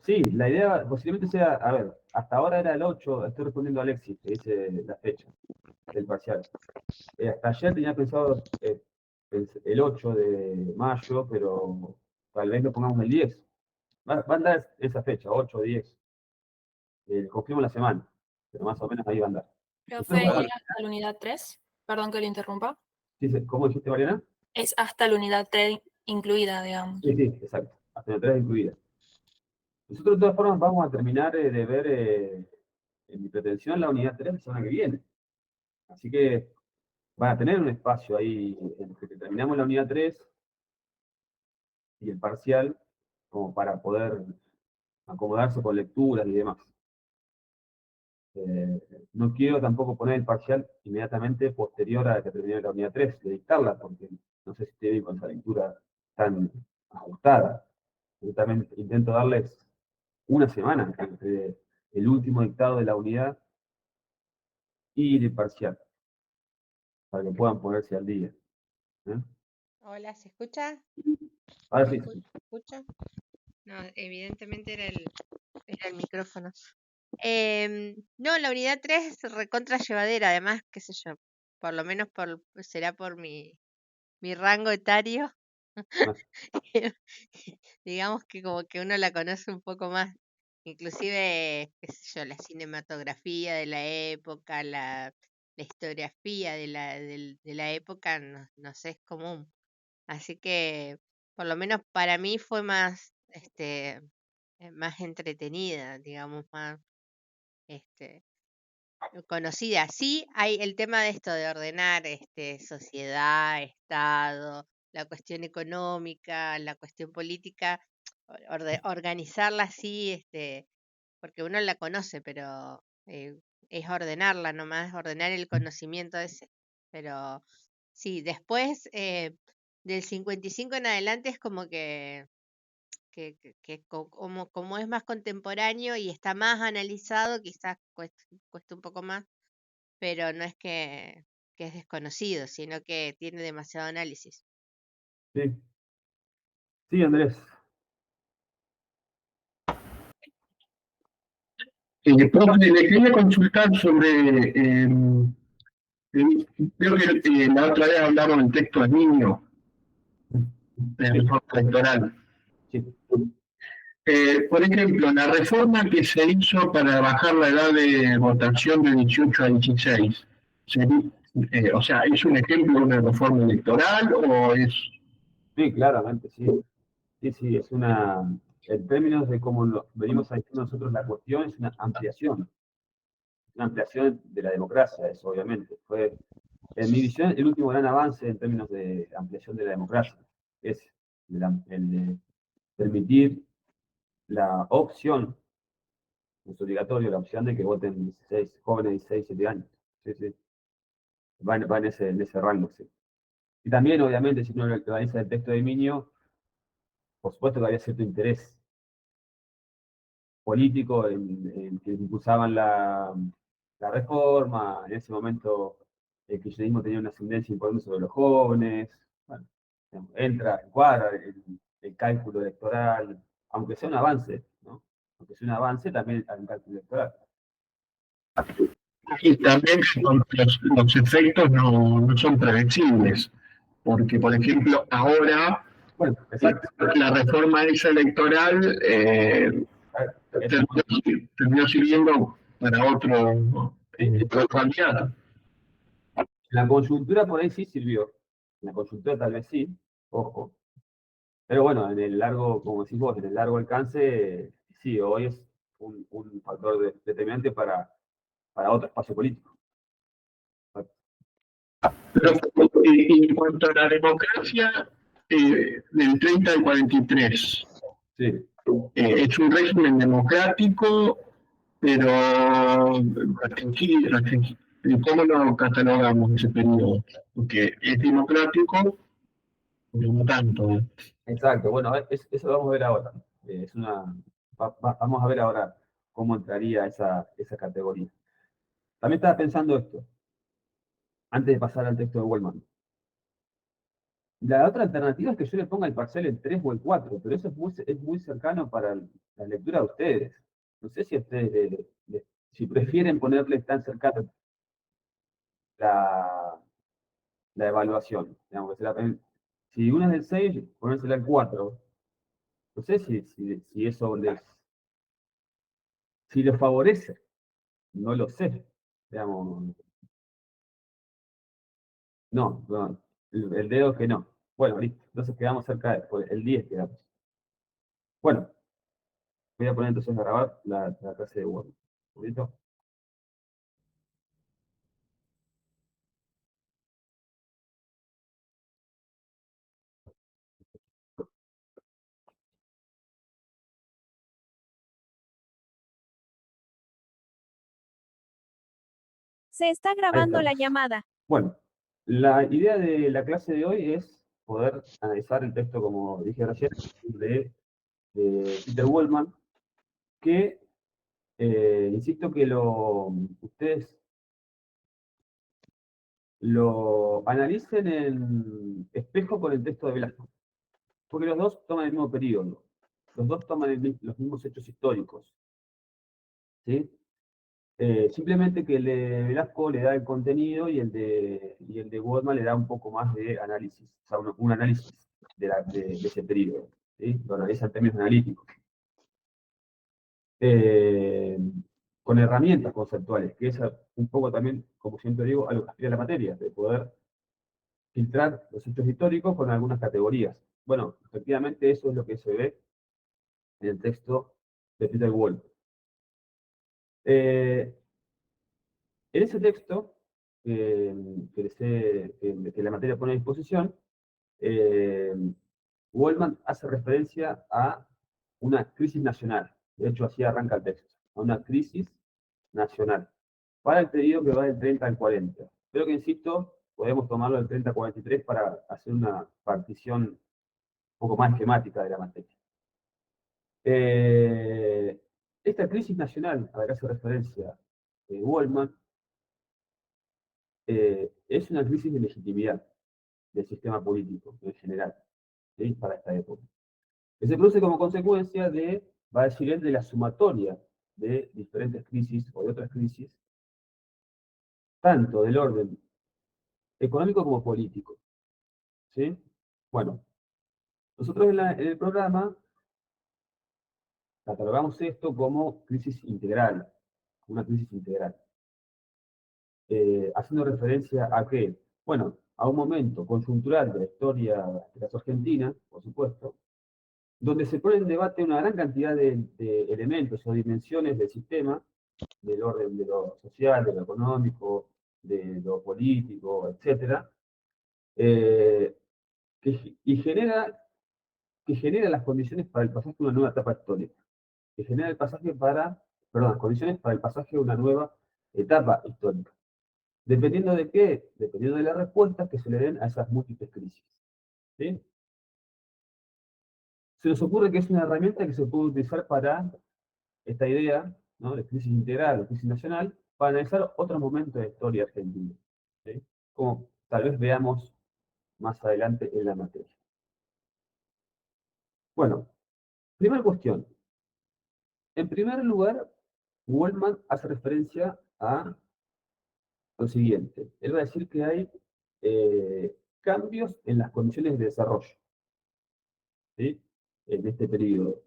Sí, la idea posiblemente sea, a ver, hasta ahora era el 8, estoy respondiendo a Alexis, que dice la fecha del parcial. Hasta ayer tenía pensado el 8 de mayo, pero tal vez lo pongamos el 10. Va a andar esa fecha, 8 o 10. Confirmo la semana, pero más o menos ahí va a andar. Nosotros, Profe, ¿y bueno, hasta la unidad 3? Perdón que le interrumpa. ¿cómo dijiste, Mariana? Es hasta la unidad 3 incluida, digamos. Sí, sí, exacto. Hasta la 3 incluida. Nosotros de todas formas vamos a terminar de ver en mi pretensión la unidad 3 la semana que viene. Así que van a tener un espacio ahí en que terminamos la unidad 3 y el parcial, como para poder acomodarse con lecturas y demás. Eh, no quiero tampoco poner el parcial inmediatamente posterior a que termine la unidad 3, de dictarla, porque no sé si estoy bien con esa lectura tan ajustada. Yo también intento darles una semana entre el último dictado de la unidad y el parcial, para que puedan ponerse al día. ¿Eh? Hola, ¿se escucha? Ahora ¿Me sí, escucha? No, evidentemente era el micrófono. No, la unidad 3 es recontra llevadera, además, qué sé yo, por lo menos será por mi rango etario. Digamos que como que uno la conoce un poco más, inclusive, qué sé yo, la cinematografía de la época, la historiografía de la época, no sé, es común. Así que, por lo menos para mí fue más, más entretenida, digamos, más, este, conocida. Sí, hay el tema de esto de ordenar, sociedad, Estado, la cuestión económica, la cuestión política, organizarla así, porque uno la conoce, pero es ordenarla nomás, ordenar el conocimiento ese. Pero sí, después del 55 en adelante es como como es más contemporáneo y está más analizado, quizás cuesta un poco más, pero no es que es desconocido, sino que tiene demasiado análisis. sí, sí, Andrés. Profe, le quería consultar sobre, creo que la otra vez hablamos del texto del niño, de Sí, reforma electoral. sí. Por ejemplo, la reforma que se hizo para bajar la edad de votación de 18 a 16, o sea, ¿es un ejemplo de una reforma electoral o es... Sí, claramente, sí. Sí, sí, es en términos de cómo lo venimos diciendo nosotros, la cuestión es una ampliación de la democracia, eso obviamente. Fue, en mi visión, el último gran avance en términos de ampliación de la democracia. Es el de permitir la opción, no es obligatorio, la opción de que voten 16, jóvenes de 16, 17 años. Sí, sí. Va en ese rango, sí. Y también, obviamente, si uno analiza el texto de Minio, por supuesto que había cierto interés político en que impulsaban la reforma. En ese momento el kirchnerismo tenía una ascendencia importante sobre los jóvenes. Bueno, entra, encuadra el cálculo electoral, aunque sea un avance, ¿no? Aunque sea un avance, también hay un cálculo electoral. Y también los efectos no son previsibles, porque, por ejemplo, ahora Bueno, exacto. la reforma esa electoral terminó sirviendo para otro candidato. La coyuntura por ahí sí sirvió. En la coyuntura tal vez sí, ojo. Pero bueno, en el largo, como decís vos, en el largo alcance, sí, hoy es un factor determinante para otro espacio político. Pero en cuanto a la democracia, del 30 al 43, Sí, es un régimen democrático, pero ¿cómo lo catalogamos ese periodo? Porque es democrático, pero no tanto. exacto. Bueno, eso lo vamos a ver ahora. Es vamos a ver ahora cómo entraría esa categoría. También estaba pensando esto, antes de pasar al texto de Wellman. La otra alternativa es que yo le ponga el parcial el 3 o el 4, pero eso es muy cercano para la lectura de ustedes. No sé si ustedes si prefieren ponerle tan cercano la, la evaluación. Digamos, si uno es del 6, ponérsela al 4. No sé si eso si lo favorece. No lo sé. Digamos, no, el dedo que no. Bueno, listo. Entonces quedamos cerca el 10 quedamos. Bueno, voy a poner entonces a grabar la clase de Word. ¿Un poquito? Se está Ahí grabando la estamos. llamada. Bueno, la idea de la clase de hoy es poder analizar el texto, como dije recién, de Peter Wellman, que insisto que ustedes lo analicen en espejo con el texto de Velasco, porque los dos toman el mismo periodo, los dos toman los mismos hechos históricos, ¿sí? Simplemente que el de Velasco le da el contenido y el de Goldman le da un poco más de análisis, o sea, un análisis de ese periodo, ¿sí? Lo analiza en términos analíticos. Eh, con herramientas conceptuales, que es un poco también, como siempre digo, algo que aspira a la materia, de poder filtrar los hechos históricos con algunas categorías. Bueno, efectivamente eso es lo que se ve en el texto de Peter Wolf. En ese texto que la materia pone a disposición, Goldman hace referencia a una crisis nacional. De hecho, así arranca el texto, a una crisis nacional, para el periodo que va del 30 al 40. Pero que, insisto, podemos tomarlo del 30 al 43 para hacer una partición un poco más esquemática de la materia. Esta crisis nacional a la que hace referencia Goldman es una crisis de legitimidad del sistema político en general, ¿sí? Para esta época. Que se produce como consecuencia va a decir él, de la sumatoria de diferentes crisis o de otras crisis, tanto del orden económico como político, ¿sí? Bueno, nosotros en el programa catalogamos esto como crisis integral, una crisis integral. Haciendo referencia a qué? Bueno, a un momento conjuntural de la historia de la Argentina, por supuesto, donde se pone en debate una gran cantidad de elementos o dimensiones del sistema, del orden de lo social, de lo económico, de lo político, etc., que genera las condiciones para el pasaje de una nueva etapa histórica, que genera las condiciones para el pasaje de una nueva etapa histórica. ¿Dependiendo de qué? Dependiendo de las respuestas que se le den a esas múltiples crisis. ¿Sí? Se nos ocurre que es una herramienta que se puede utilizar para esta idea, ¿no?, de crisis integral o crisis nacional, para analizar otros momentos de la historia argentina, ¿sí? Como tal vez veamos más adelante en la materia. Bueno, primera cuestión. En primer lugar, Goldman hace referencia a lo siguiente. Él va a decir que hay cambios en las condiciones de desarrollo, ¿sí?, en este periodo,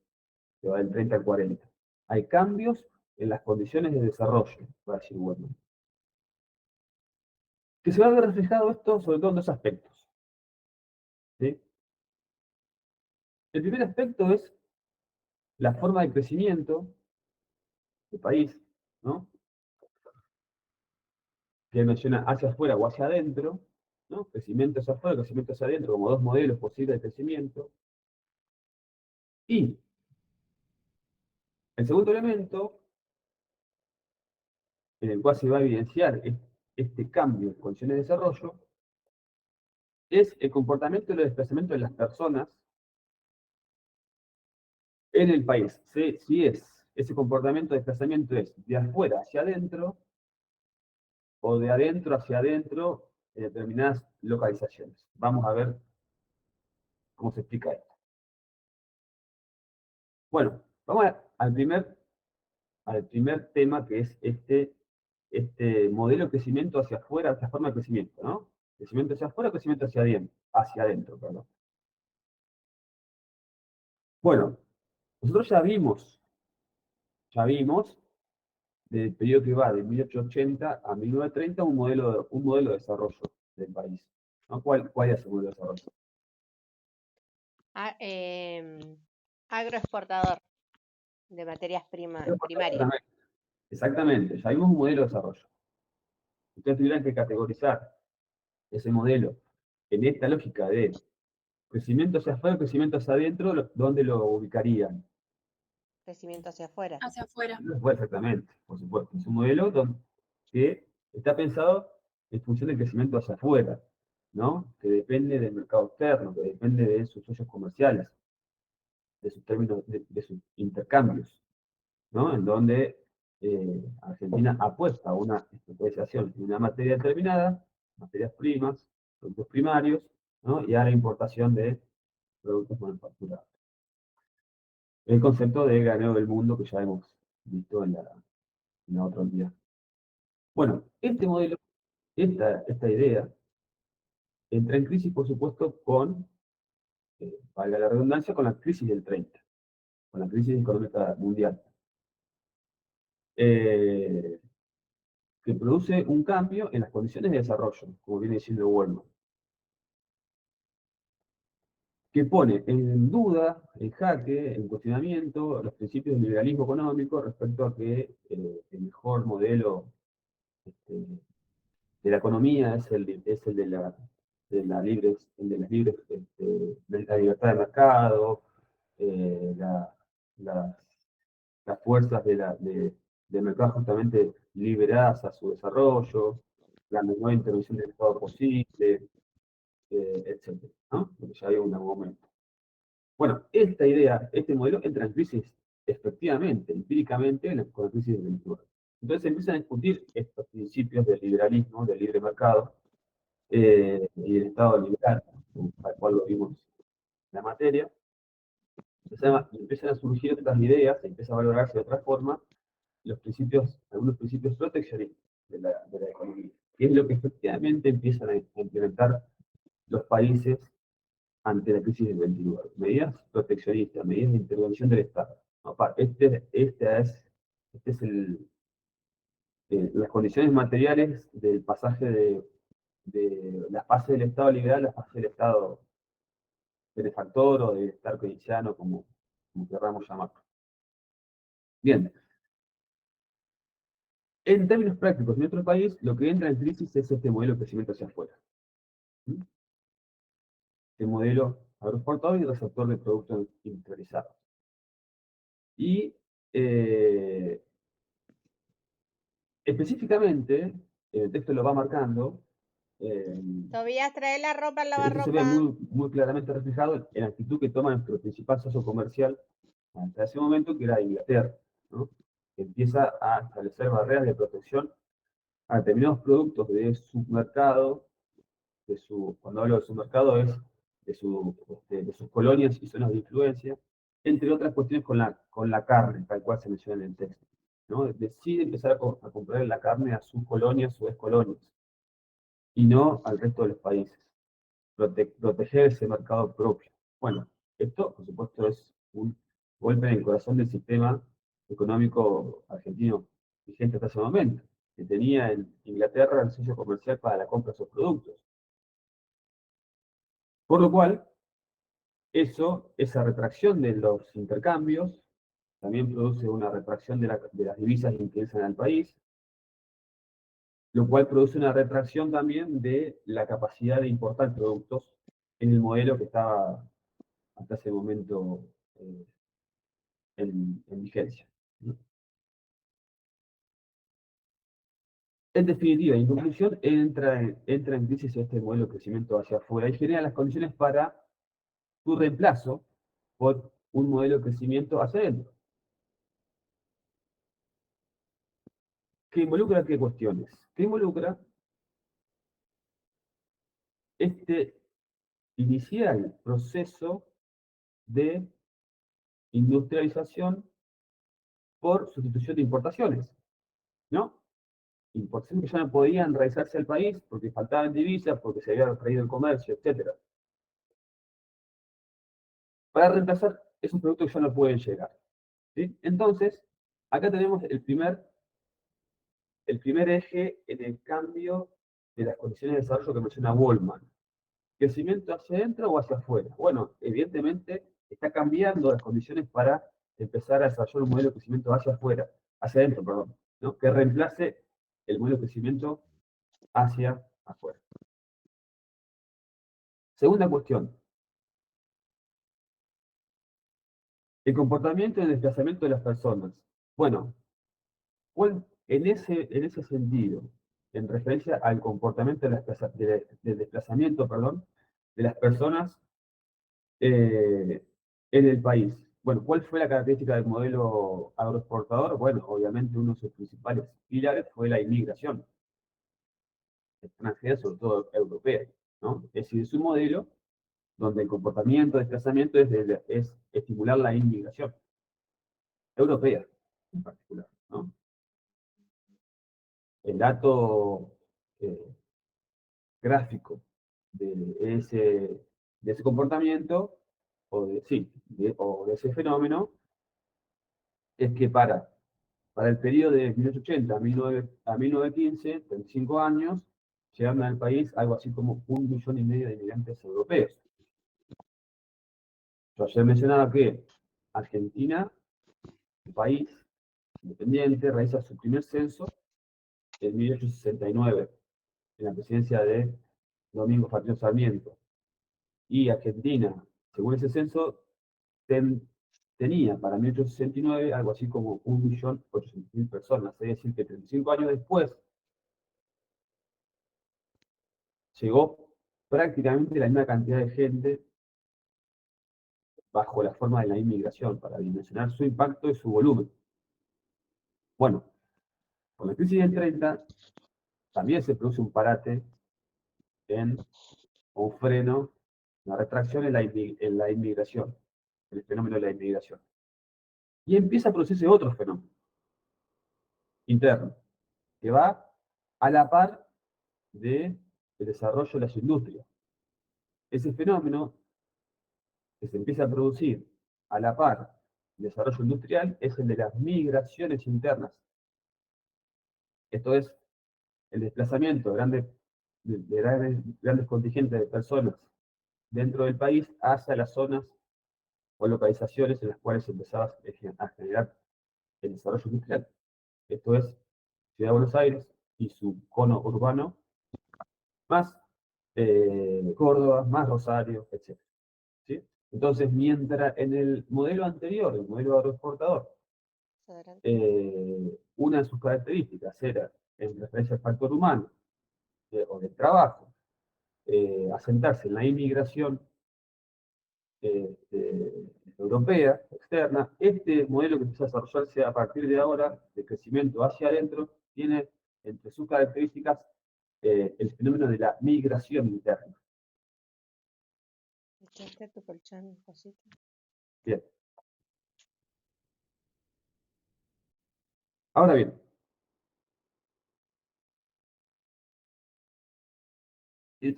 que va del 30 al 40. Hay cambios en las condiciones de desarrollo, va a decir Goldman. Que se va a ver reflejado esto sobre todo en dos aspectos, ¿sí? El primer aspecto es la forma de crecimiento del país, ¿no?, que menciona hacia afuera o hacia adentro, ¿no? Crecimiento hacia afuera, crecimiento hacia adentro, como dos modelos posibles de crecimiento. Y el segundo elemento, en el cual se va a evidenciar este cambio en condiciones de desarrollo, es el comportamiento y los desplazamientos de las personas en el país. Si ese comportamiento de desplazamiento es de afuera hacia adentro, o de adentro hacia adentro en determinadas localizaciones. Vamos a ver cómo se explica esto. Bueno, vamos al primer tema, que es este modelo de crecimiento hacia afuera, esta forma de crecimiento, ¿no? Crecimiento hacia afuera, crecimiento hacia adentro, perdón. Bueno, nosotros ya vimos del periodo que va de 1880 a 1930 un modelo de desarrollo del país, ¿no? ¿Cuál es el modelo de desarrollo? Agroexportador de materias primarias. Exactamente, ya vimos un modelo de desarrollo. Ustedes tuvieran que categorizar ese modelo en esta lógica de crecimiento hacia afuera, crecimiento hacia adentro, ¿dónde lo ubicarían? Crecimiento hacia afuera. Hacia afuera. Exactamente, por supuesto. Es un modelo que está pensado en función del crecimiento hacia afuera, ¿no? Que depende del mercado externo, que depende de sus socios comerciales, de sus términos, de sus intercambios, ¿no? En donde Argentina apuesta a una especialización en una materia determinada, materias primas, productos primarios, ¿no? Y a la importación de productos manufacturados. El concepto de granero del mundo que ya hemos visto en la otra unidad. Bueno, este modelo, esta idea, entra en crisis, por supuesto, valga la redundancia, con la crisis del 30, con la crisis económica mundial, que produce un cambio en las condiciones de desarrollo, como viene diciendo Wellman, que pone en duda, en jaque, en cuestionamiento, los principios del liberalismo económico respecto a que el mejor modelo de la economía es el de las de la libertad de mercado, la- las, las fuerzas del mercado justamente liberadas a su desarrollo, la menor intervención del Estado posible, etc., ¿no? Porque ya hay un momento. Bueno, esta idea, este modelo entra en crisis efectivamente, empíricamente, con la crisis del 29. Entonces se empiezan a discutir estos principios del liberalismo, del libre mercado, y el Estado liberal, al cual lo vimos en la materia. Empiezan a surgir otras ideas, se empieza a valorarse de otra forma algunos principios proteccionistas de la economía, que es lo que efectivamente empiezan a implementar los países ante la crisis del 29. Medidas proteccionistas, medidas de intervención del Estado. Este es las condiciones materiales del pasaje de la fase del Estado liberal a la fase del Estado benefactor o del Estado keynesiano, como queramos llamarlo. Bien. En términos prácticos, en nuestro país, lo que entra en crisis es este modelo de crecimiento hacia afuera. Este modelo agroexportador y receptor de productos industrializados. Y específicamente, el texto lo va marcando, Tobías, trae la ropa al esto se ve lavarropa. muy claramente reflejado en la actitud que toma nuestro principal socio comercial hasta ese momento, que era Inglaterra, ¿no? Que empieza a establecer barreras de protección a determinados productos de su mercado, cuando hablo de su mercado es de sus colonias y zonas de influencia, entre otras cuestiones con la carne, tal cual se menciona en el texto, ¿no? Decide empezar a comprar la carne a sus colonias, sus colonias, y no al resto de los países. Proteger ese mercado propio. Bueno, esto, por supuesto, es un golpe en el corazón del sistema económico argentino vigente hasta ese momento, que tenía en Inglaterra el sello comercial para la compra de sus productos. Por lo cual, esa retracción de los intercambios también produce una retracción de las divisas que ingresan al país, lo cual produce una retracción también de la capacidad de importar productos en el modelo que estaba hasta ese momento en vigencia. En definitiva, en conclusión, entra en crisis este modelo de crecimiento hacia afuera y genera las condiciones para su reemplazo por un modelo de crecimiento hacia adentro. ¿Qué involucra qué cuestiones? ¿Qué involucra inicia el proceso de industrialización por sustitución de importaciones, ¿no? Importaciones que ya no podían realizarse al país porque faltaban divisas, porque se había traído el comercio, etc. Para reemplazar esos productos que ya no pueden llegar, ¿sí? Entonces, acá tenemos el primer eje en el cambio de las condiciones de desarrollo que menciona Goldman. ¿Crecimiento hacia adentro o hacia afuera? Bueno, evidentemente está cambiando las condiciones para empezar a desarrollar un modelo de crecimiento hacia afuera, hacia adentro, perdón, ¿no? Que reemplace el modelo de crecimiento hacia afuera. Segunda cuestión. El comportamiento y el desplazamiento de las personas. Bueno, en ese sentido, en referencia al comportamiento del desplazamiento, perdón, de las personas en el país. Bueno, ¿cuál fue la característica del modelo agroexportador? Bueno, obviamente uno de sus principales pilares fue la inmigración extranjera, sobre todo europea, ¿no? Es decir, es un modelo donde el comportamiento de desplazamiento es estimular la inmigración europea en particular, ¿no? El dato gráfico de ese comportamiento o de ese fenómeno es que para el periodo de 1880 a 1915, 35 años, llegaron al país algo así como 1,5 millones de inmigrantes europeos. Yo ayer mencionaba que Argentina, un país independiente, realiza su primer censo en 1869, en la presidencia de Domingo Faustino Sarmiento. Y Argentina, según ese censo, tenía para 1869 algo así como 1.800.000 personas. Es decir, que 35 años después llegó prácticamente la misma cantidad de gente bajo la forma de la inmigración, para dimensionar su impacto y su volumen. Bueno, con la crisis del 30 también se produce un parate un freno, una retracción en la inmigración, el fenómeno de la inmigración. Y empieza a producirse otro fenómeno interno, que va a la par del desarrollo de las industrias. Ese fenómeno que se empieza a producir a la par del desarrollo industrial es el de las migraciones internas. Esto es el desplazamiento de grandes contingentes de personas dentro del país hacia las zonas o localizaciones en las cuales se empezaba a generar el desarrollo industrial. Esto es Ciudad de Buenos Aires y su cono urbano, más Córdoba, más Rosario, etc. ¿Sí? Entonces, mientras en el modelo anterior, el modelo agroexportador, una de sus características era, en referencia al factor humano o del trabajo, asentarse en la inmigración europea, externa. Este modelo que empieza a desarrollarse a partir de ahora, de crecimiento hacia adentro, tiene entre sus características el fenómeno de la migración interna. Bien. Ahora bien,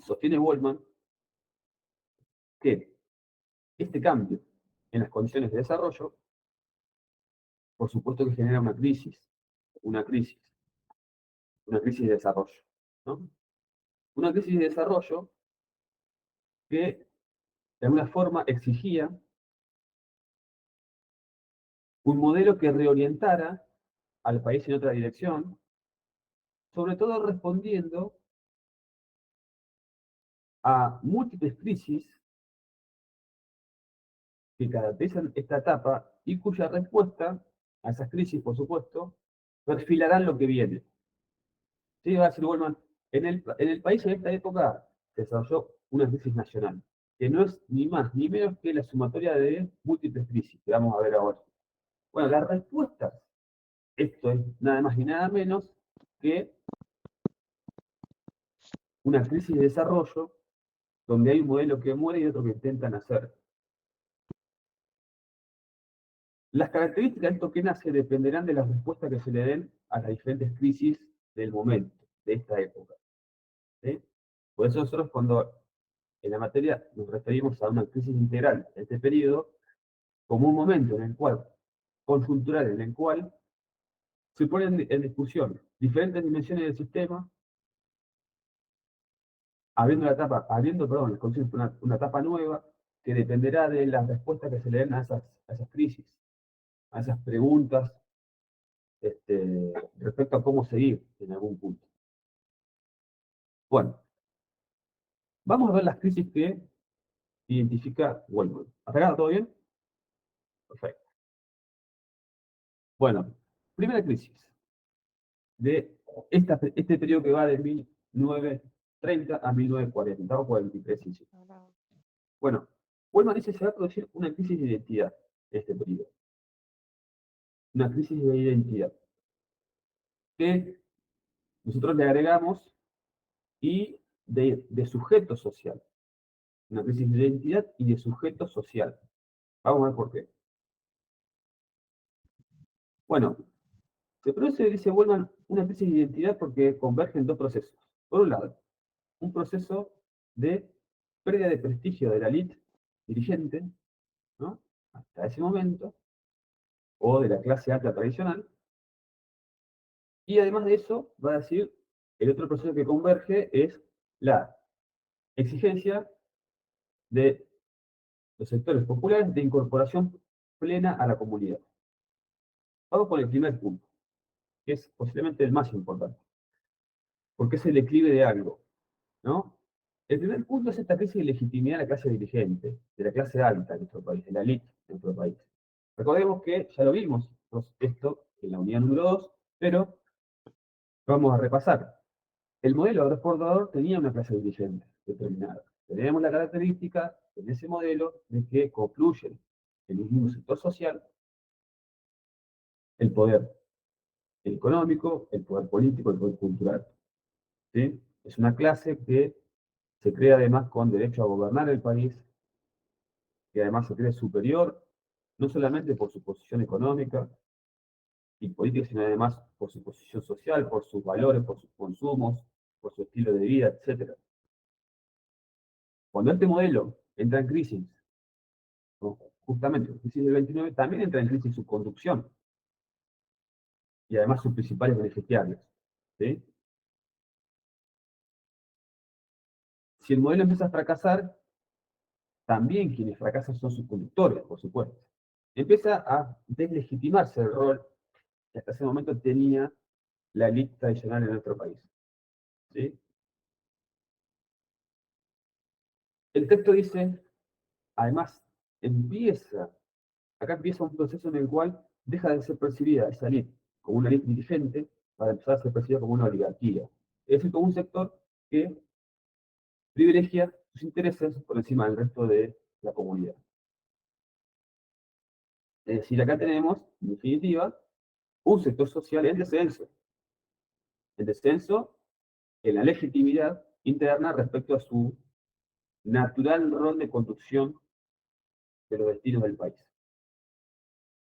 sostiene Goldman que este cambio en las condiciones de desarrollo, por supuesto que genera una crisis de desarrollo, ¿no? Una crisis de desarrollo que de alguna forma exigía un modelo que reorientara al país en otra dirección, sobre todo respondiendo a múltiples crisis que caracterizan esta etapa y cuya respuesta a esas crisis, por supuesto, perfilarán lo que viene. Sí, va a decir Goldman, en el país en esta época se desarrolló una crisis nacional, que no es ni más ni menos que la sumatoria de múltiples crisis que vamos a ver ahora. Bueno, la respuesta, esto es nada más ni nada menos que una crisis de desarrollo donde hay un modelo que muere y otro que intentan hacer. Las características de esto que nace dependerán de las respuestas que se le den a las diferentes crisis del momento, de esta época. ¿Sí? Por eso nosotros cuando en la materia nos referimos a una crisis integral en este periodo como un momento en el cual, conjuntural, en el cual se ponen en discusión diferentes dimensiones del sistema, abriendo una etapa nueva que dependerá de las respuestas que se le den a esas crisis, a esas preguntas respecto a cómo seguir en algún punto. Bueno, vamos a ver las crisis que identifica Wellman. ¿Hasta acá todo bien? Perfecto. Bueno, primera crisis de este periodo que va de 1930 a 1940, o 43, sí. Bueno, Wellman dice que se va a producir una crisis de identidad en este periodo. Una crisis de identidad. Que nosotros le agregamos y de sujeto social. Una crisis de identidad y de sujeto social. Vamos a ver por qué. Bueno, se produce, dice Wellman, una crisis de identidad porque convergen dos procesos. Por un lado, un proceso de pérdida de prestigio de la élite dirigente, ¿no? Hasta ese momento, o de la clase alta tradicional. Y además de eso, va a decir, el otro proceso que converge es la exigencia de los sectores populares de incorporación plena a la comunidad. Vamos por el primer punto, que es posiblemente el más importante, porque es el declive de algo, ¿no? El primer punto es esta crisis de legitimidad de la clase dirigente, de la clase alta de nuestro país, de la élite de nuestro país. Recordemos que ya lo vimos esto en la unidad número 2, pero vamos a repasar. El modelo agroexportador tenía una clase dirigente determinada. Tenemos la característica en ese modelo de que confluyen en un mismo sector social el poder económico, el poder político, el poder cultural. ¿Sí? Es una clase que se crea además con derecho a gobernar el país, que además se cree superior, no solamente por su posición económica y política, sino además por su posición social, por sus valores, por sus consumos, por su estilo de vida, etc. Cuando este modelo entra en crisis, ¿no? Justamente la crisis del 29, también entra en crisis su conducción y además sus principales beneficiarios. ¿Sí? Si el modelo empieza a fracasar, también quienes fracasan son sus conductores, por supuesto. Empieza a deslegitimarse el rol que hasta ese momento tenía la élite tradicional en nuestro país. ¿Sí? El texto dice, además, acá empieza un proceso en el cual deja de ser percibida esa élite como una élite dirigente para empezar a ser percibida como una oligarquía. Es decir, como un sector que privilegia sus intereses por encima del resto de la comunidad. Es decir, acá tenemos, en definitiva, un sector social en descenso. En descenso en la legitimidad interna respecto a su natural rol de conducción de los destinos del país.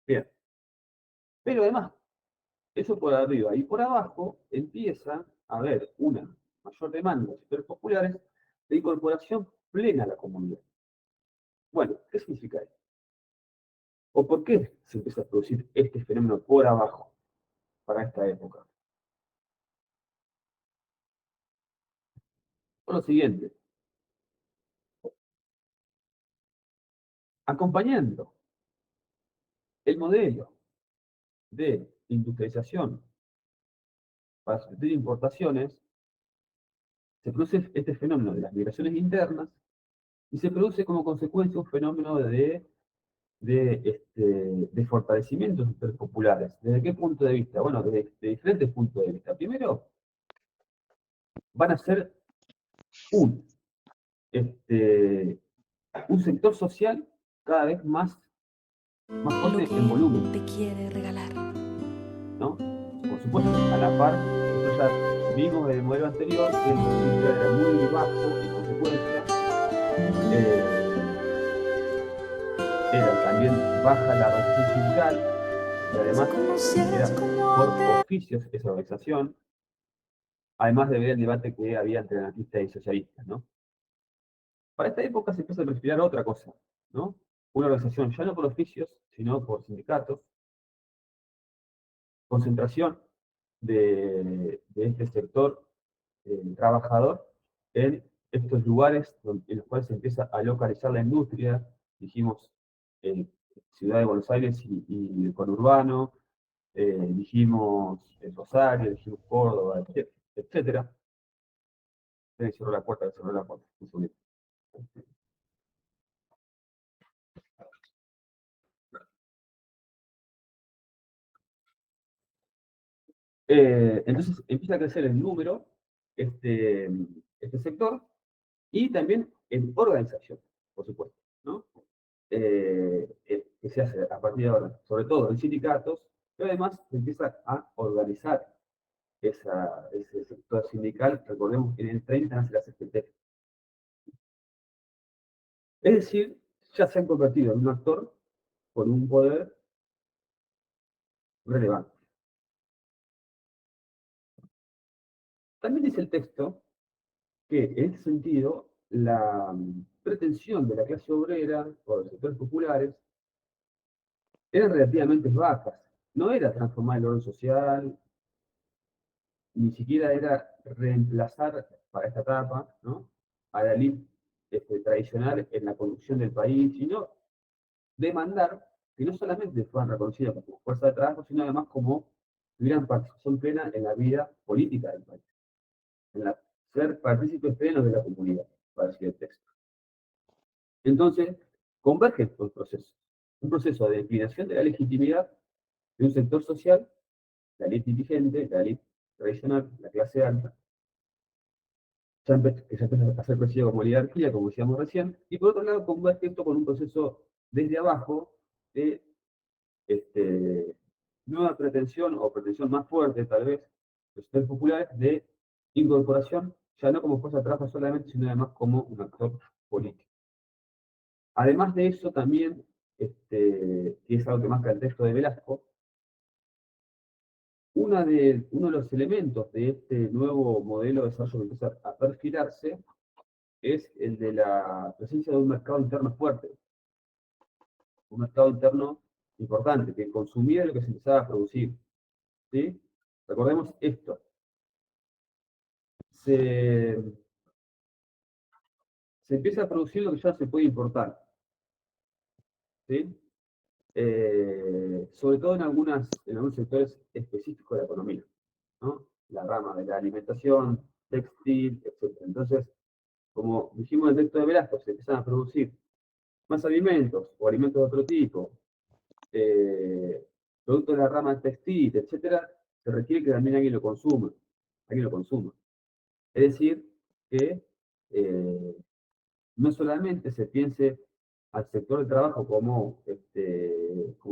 Bien. Pero además, eso por arriba y por abajo empieza a haber una mayor demanda de sectores populares de incorporación plena a la comunidad. Bueno, ¿qué significa esto? ¿O por qué se empieza a producir este fenómeno por abajo para esta época? Por lo siguiente, acompañando el modelo de industrialización para sustituir importaciones, se produce este fenómeno de las migraciones internas y se produce como consecuencia un fenómeno de fortalecimiento de sectores populares. ¿Desde qué punto de vista? Bueno, desde diferentes puntos de vista. Primero, van a ser un sector social cada vez más fuerte en volumen. Te quiere regalar. ¿No? Por supuesto, a la par, nosotros ya vimos en el modelo anterior que el índice era muy bajo, en consecuencia, era también baja la organización sindical, y además era por oficios esa organización, además de ver el debate que había entre anarquistas y socialistas, ¿no? Para esta época se empieza a perfilar otra cosa, ¿no? Una organización ya no por oficios, sino por sindicatos, concentración de este sector trabajador en estos lugares en los cuales se empieza a localizar la industria, dijimos Ciudad de Buenos Aires y el conurbano, dijimos Rosario, dijimos Córdoba, etcétera. Cerró la puerta, cerró la puerta. Entonces empieza a crecer el número, este sector, y también en organización, por supuesto, ¿no? Que se hace a partir de ahora, sobre todo en sindicatos, pero además se empieza a organizar ese sector sindical. Recordemos que en el 30 nace la CGT. Es decir, ya se han convertido en un actor con un poder relevante. También dice el texto que, en ese sentido, la pretensión de la clase obrera o de los sectores populares eran relativamente bajas. No era transformar el orden social, ni siquiera era reemplazar para esta etapa, ¿no?, a la élite tradicional en la conducción del país, sino demandar que no solamente fueran reconocidas como fuerza de trabajo, sino además como tuvieran participación plena en la vida política del país, ser partícipes plenos de la comunidad, para decir el texto. Entonces, convergen los procesos. Un proceso de declinación de la legitimidad de un sector social, la élite dirigente, la élite tradicional, la clase alta, que se empieza a ser percibido como oligarquía, como decíamos recién, y por otro lado converge esto con un proceso desde abajo de nueva pretensión, o pretensión más fuerte tal vez, de los sectores populares, de incorporación, ya no como fuerza de trabajo solamente, sino además como un actor político. Además de eso también, que es algo que marca el texto de Velasco, uno de los elementos de este nuevo modelo de desarrollo que empieza a perfilarse es el de la presencia de un mercado interno fuerte, un mercado interno importante, que consumiera lo que se empezaba a producir, ¿sí? Recordemos esto. Se empieza a producir lo que ya se puede importar, ¿sí? Sobre todo en algunos sectores específicos de la economía, ¿no? La rama de la alimentación, textil, etc. Entonces, como dijimos en el texto de Velasco, se empiezan a producir más alimentos o alimentos de otro tipo, productos de la rama textil, etc., se requiere que también alguien lo consuma. Es decir, que no solamente se piense al sector del trabajo como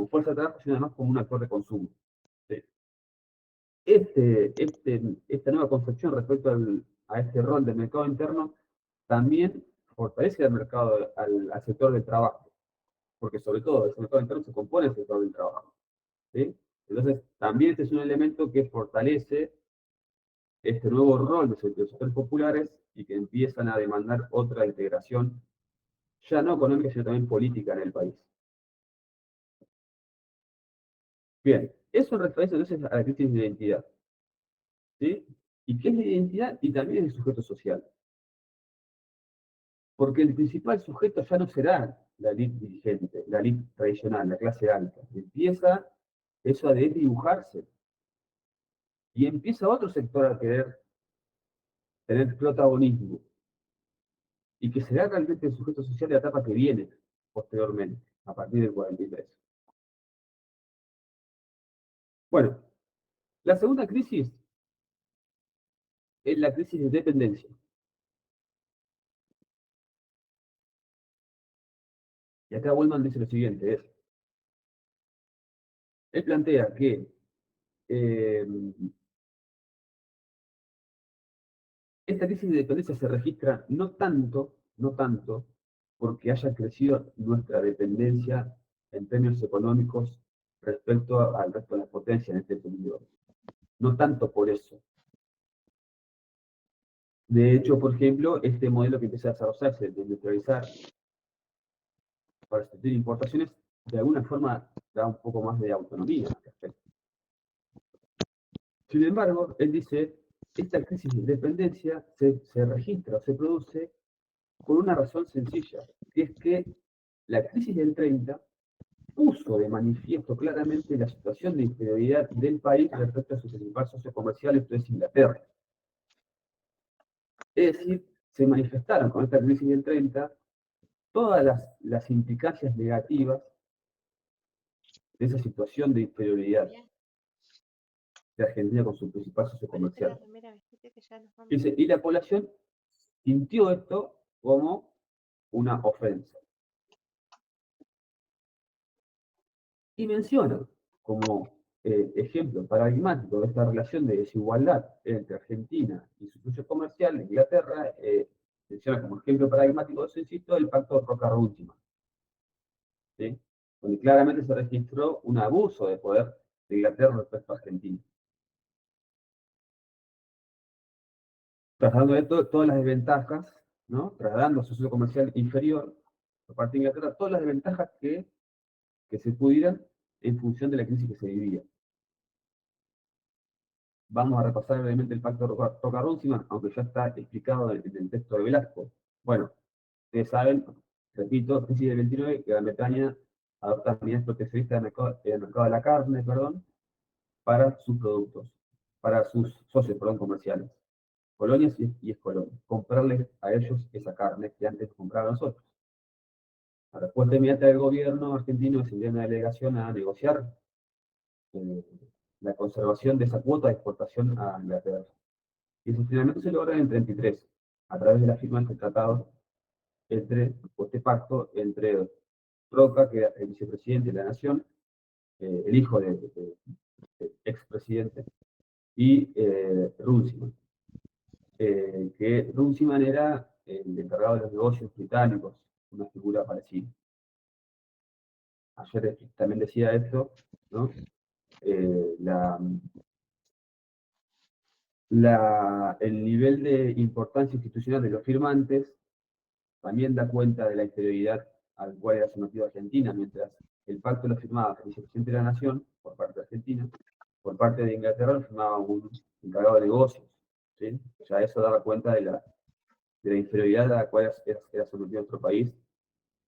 fuerza de trabajo, sino además como un actor de consumo. ¿Sí? Esta nueva concepción respecto a este rol del mercado interno también fortalece al sector del trabajo, porque sobre todo el mercado interno se compone del sector del trabajo, ¿sí? Entonces, también este es un elemento que fortalece este nuevo rol de los sectores populares y que empiezan a demandar otra integración, ya no económica, sino también política en el país. Bien, eso en referencia entonces a la crisis de identidad, ¿sí? ¿Y qué es la identidad? Y también es el sujeto social. Porque el principal sujeto ya no será la élite dirigente, la élite tradicional, la clase alta. Empieza eso a desdibujarse. Y empieza otro sector a querer tener protagonismo. Y que será realmente el sujeto social de la etapa que viene posteriormente, a partir del 43. Bueno, la segunda crisis es la crisis de dependencia. Y acá Wellman dice lo siguiente, él plantea que esta crisis de dependencia se registra no tanto porque haya crecido nuestra dependencia en términos económicos respecto al resto de las potencias en este periodo. No tanto por eso. De hecho, por ejemplo, este modelo que empieza a desarrollarse de neutralizar para sustituir importaciones, de alguna forma da un poco más de autonomía al respecto. Sin embargo, él dice, esta crisis de dependencia se registra o se produce por una razón sencilla, que es que la crisis del 30 puso de manifiesto claramente la situación de inferioridad del país respecto a su principal socio comercial, esto es Inglaterra. Es decir, se manifestaron con esta crisis del 30 todas las implicancias negativas de esa situación de inferioridad de Argentina con su principal socio comercial. Y la población sintió esto como una ofensa. Y menciona como ejemplo paradigmático de esta relación de desigualdad entre Argentina y su socio comercial, Inglaterra, menciona como ejemplo paradigmático de eso, insisto, el pacto de Roca-Runciman, ¿sí? Donde claramente se registró un abuso de poder de Inglaterra respecto a Argentina. Trasladando esto, todas las desventajas, ¿no? Trasladando a su socio comercial inferior por parte de Inglaterra, todas las desventajas que se pudieran en función de la crisis que se vivía. Vamos a repasar brevemente el pacto de Roca-Runciman, aunque ya está explicado en el texto de Velasco. Bueno, ustedes saben, repito, crisis del 29, que Gran Bretaña adopta medidas proteccionistas del mercado de la carne, para sus productos, para sus socios, comerciales. Colonias y excolones. Comprarles a ellos esa carne que antes compraba a nosotros. La respuesta inmediata del gobierno argentino es enviar una delegación a negociar la conservación de esa cuota de exportación a Inglaterra. Y eso finalmente se logra en el 33, a través de la firma de este tratado, este pacto entre Roca, que era el vicepresidente de la Nación, el hijo del expresidente, y Runciman. Que Runciman era el encargado de los negocios británicos, una figura parecida. Ayer también decía esto, ¿no? El nivel de importancia institucional de los firmantes también da cuenta de la inferioridad al cual era sometido Argentina, mientras el pacto lo firmaba el vicepresidente de la Nación, por parte de Argentina, por parte de Inglaterra lo firmaba un encargado de negocios, ¿sí? Ya eso daba cuenta de la inferioridad a la cual era sometido nuestro país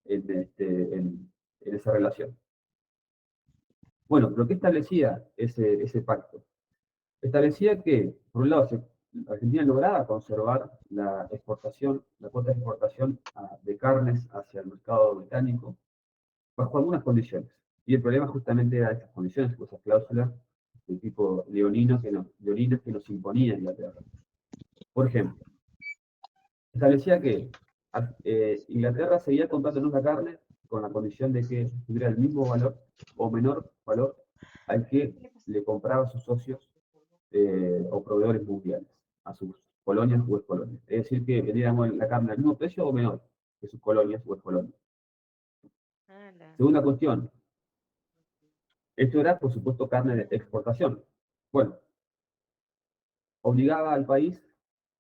en esa relación. Bueno, pero ¿qué establecía ese pacto? Establecía que, por un lado, Argentina lograba conservar la exportación, la cuota de exportación de carnes hacia el mercado británico, bajo algunas condiciones. Y el problema justamente era esas condiciones, esas cláusulas de tipo leoninas que nos imponía Inglaterra. Por ejemplo, establecía que Inglaterra seguía comprándonos la carne con la condición de que tuviera el mismo valor o menor valor al que le compraba a sus socios o proveedores mundiales, a sus colonias o excolonias. Es decir, que vendíamos la carne al mismo precio o menor que sus colonias o excolonias. Segunda cuestión, esto era, por supuesto, carne de exportación. Bueno, obligaba al país,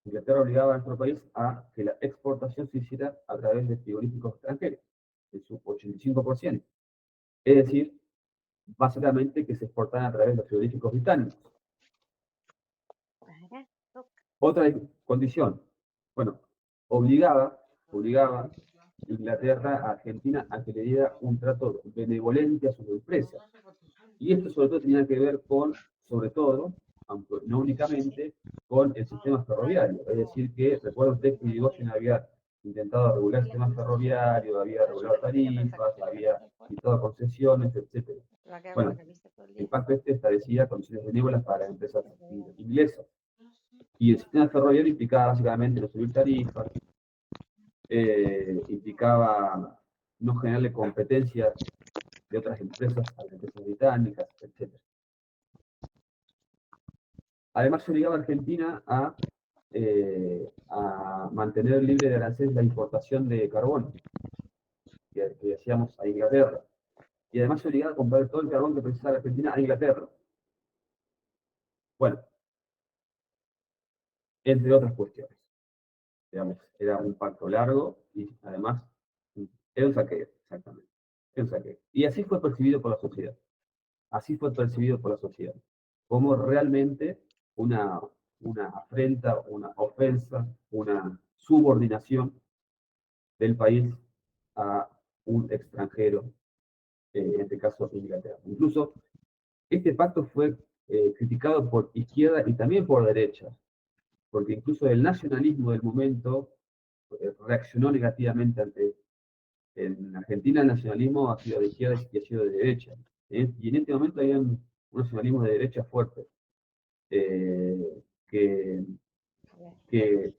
Inglaterra obligaba a nuestro país a que la exportación se hiciera a través de frigoríficos extranjeros, en su 85%. Es decir, básicamente que se exportaran a través de los frigoríficos británicos. Otra condición, bueno, obligaba Inglaterra a Argentina a que le diera un trato benevolente a sus empresas. Y esto sobre todo tenía que ver con, sobre todo, aunque no únicamente, con el sistema ferroviario. Es decir, que recuerda usted que Irigoyen había intentado regular el sistema ferroviario, había regulado tarifas, había quitado concesiones, etc. Bueno, el pacto este establecía condiciones benévolas para las empresas inglesas. Y el sistema ferroviario implicaba básicamente no subir tarifas, implicaba no generarle competencia de otras empresas a las empresas británicas, etc. Además, se obligaba a Argentina a a mantener libre de aranceles la importación de carbón que hacíamos a Inglaterra. Y además se obligaba a comprar todo el carbón que precisaba la Argentina a Inglaterra. Bueno, entre otras cuestiones. Digamos, era un pacto largo y además era un saqueo, exactamente. Era un saqueo. Y así fue percibido por la sociedad. Así fue percibido por la sociedad. Como realmente una afrenta, una ofensa, una subordinación del país a un extranjero, en este caso Inglaterra. Incluso este pacto fue criticado por izquierda y también por derecha, porque incluso el nacionalismo del momento reaccionó negativamente ante. En Argentina el nacionalismo ha sido de izquierda y ha sido de derecha. Y en este momento hay un nacionalismo de derecha fuerte, que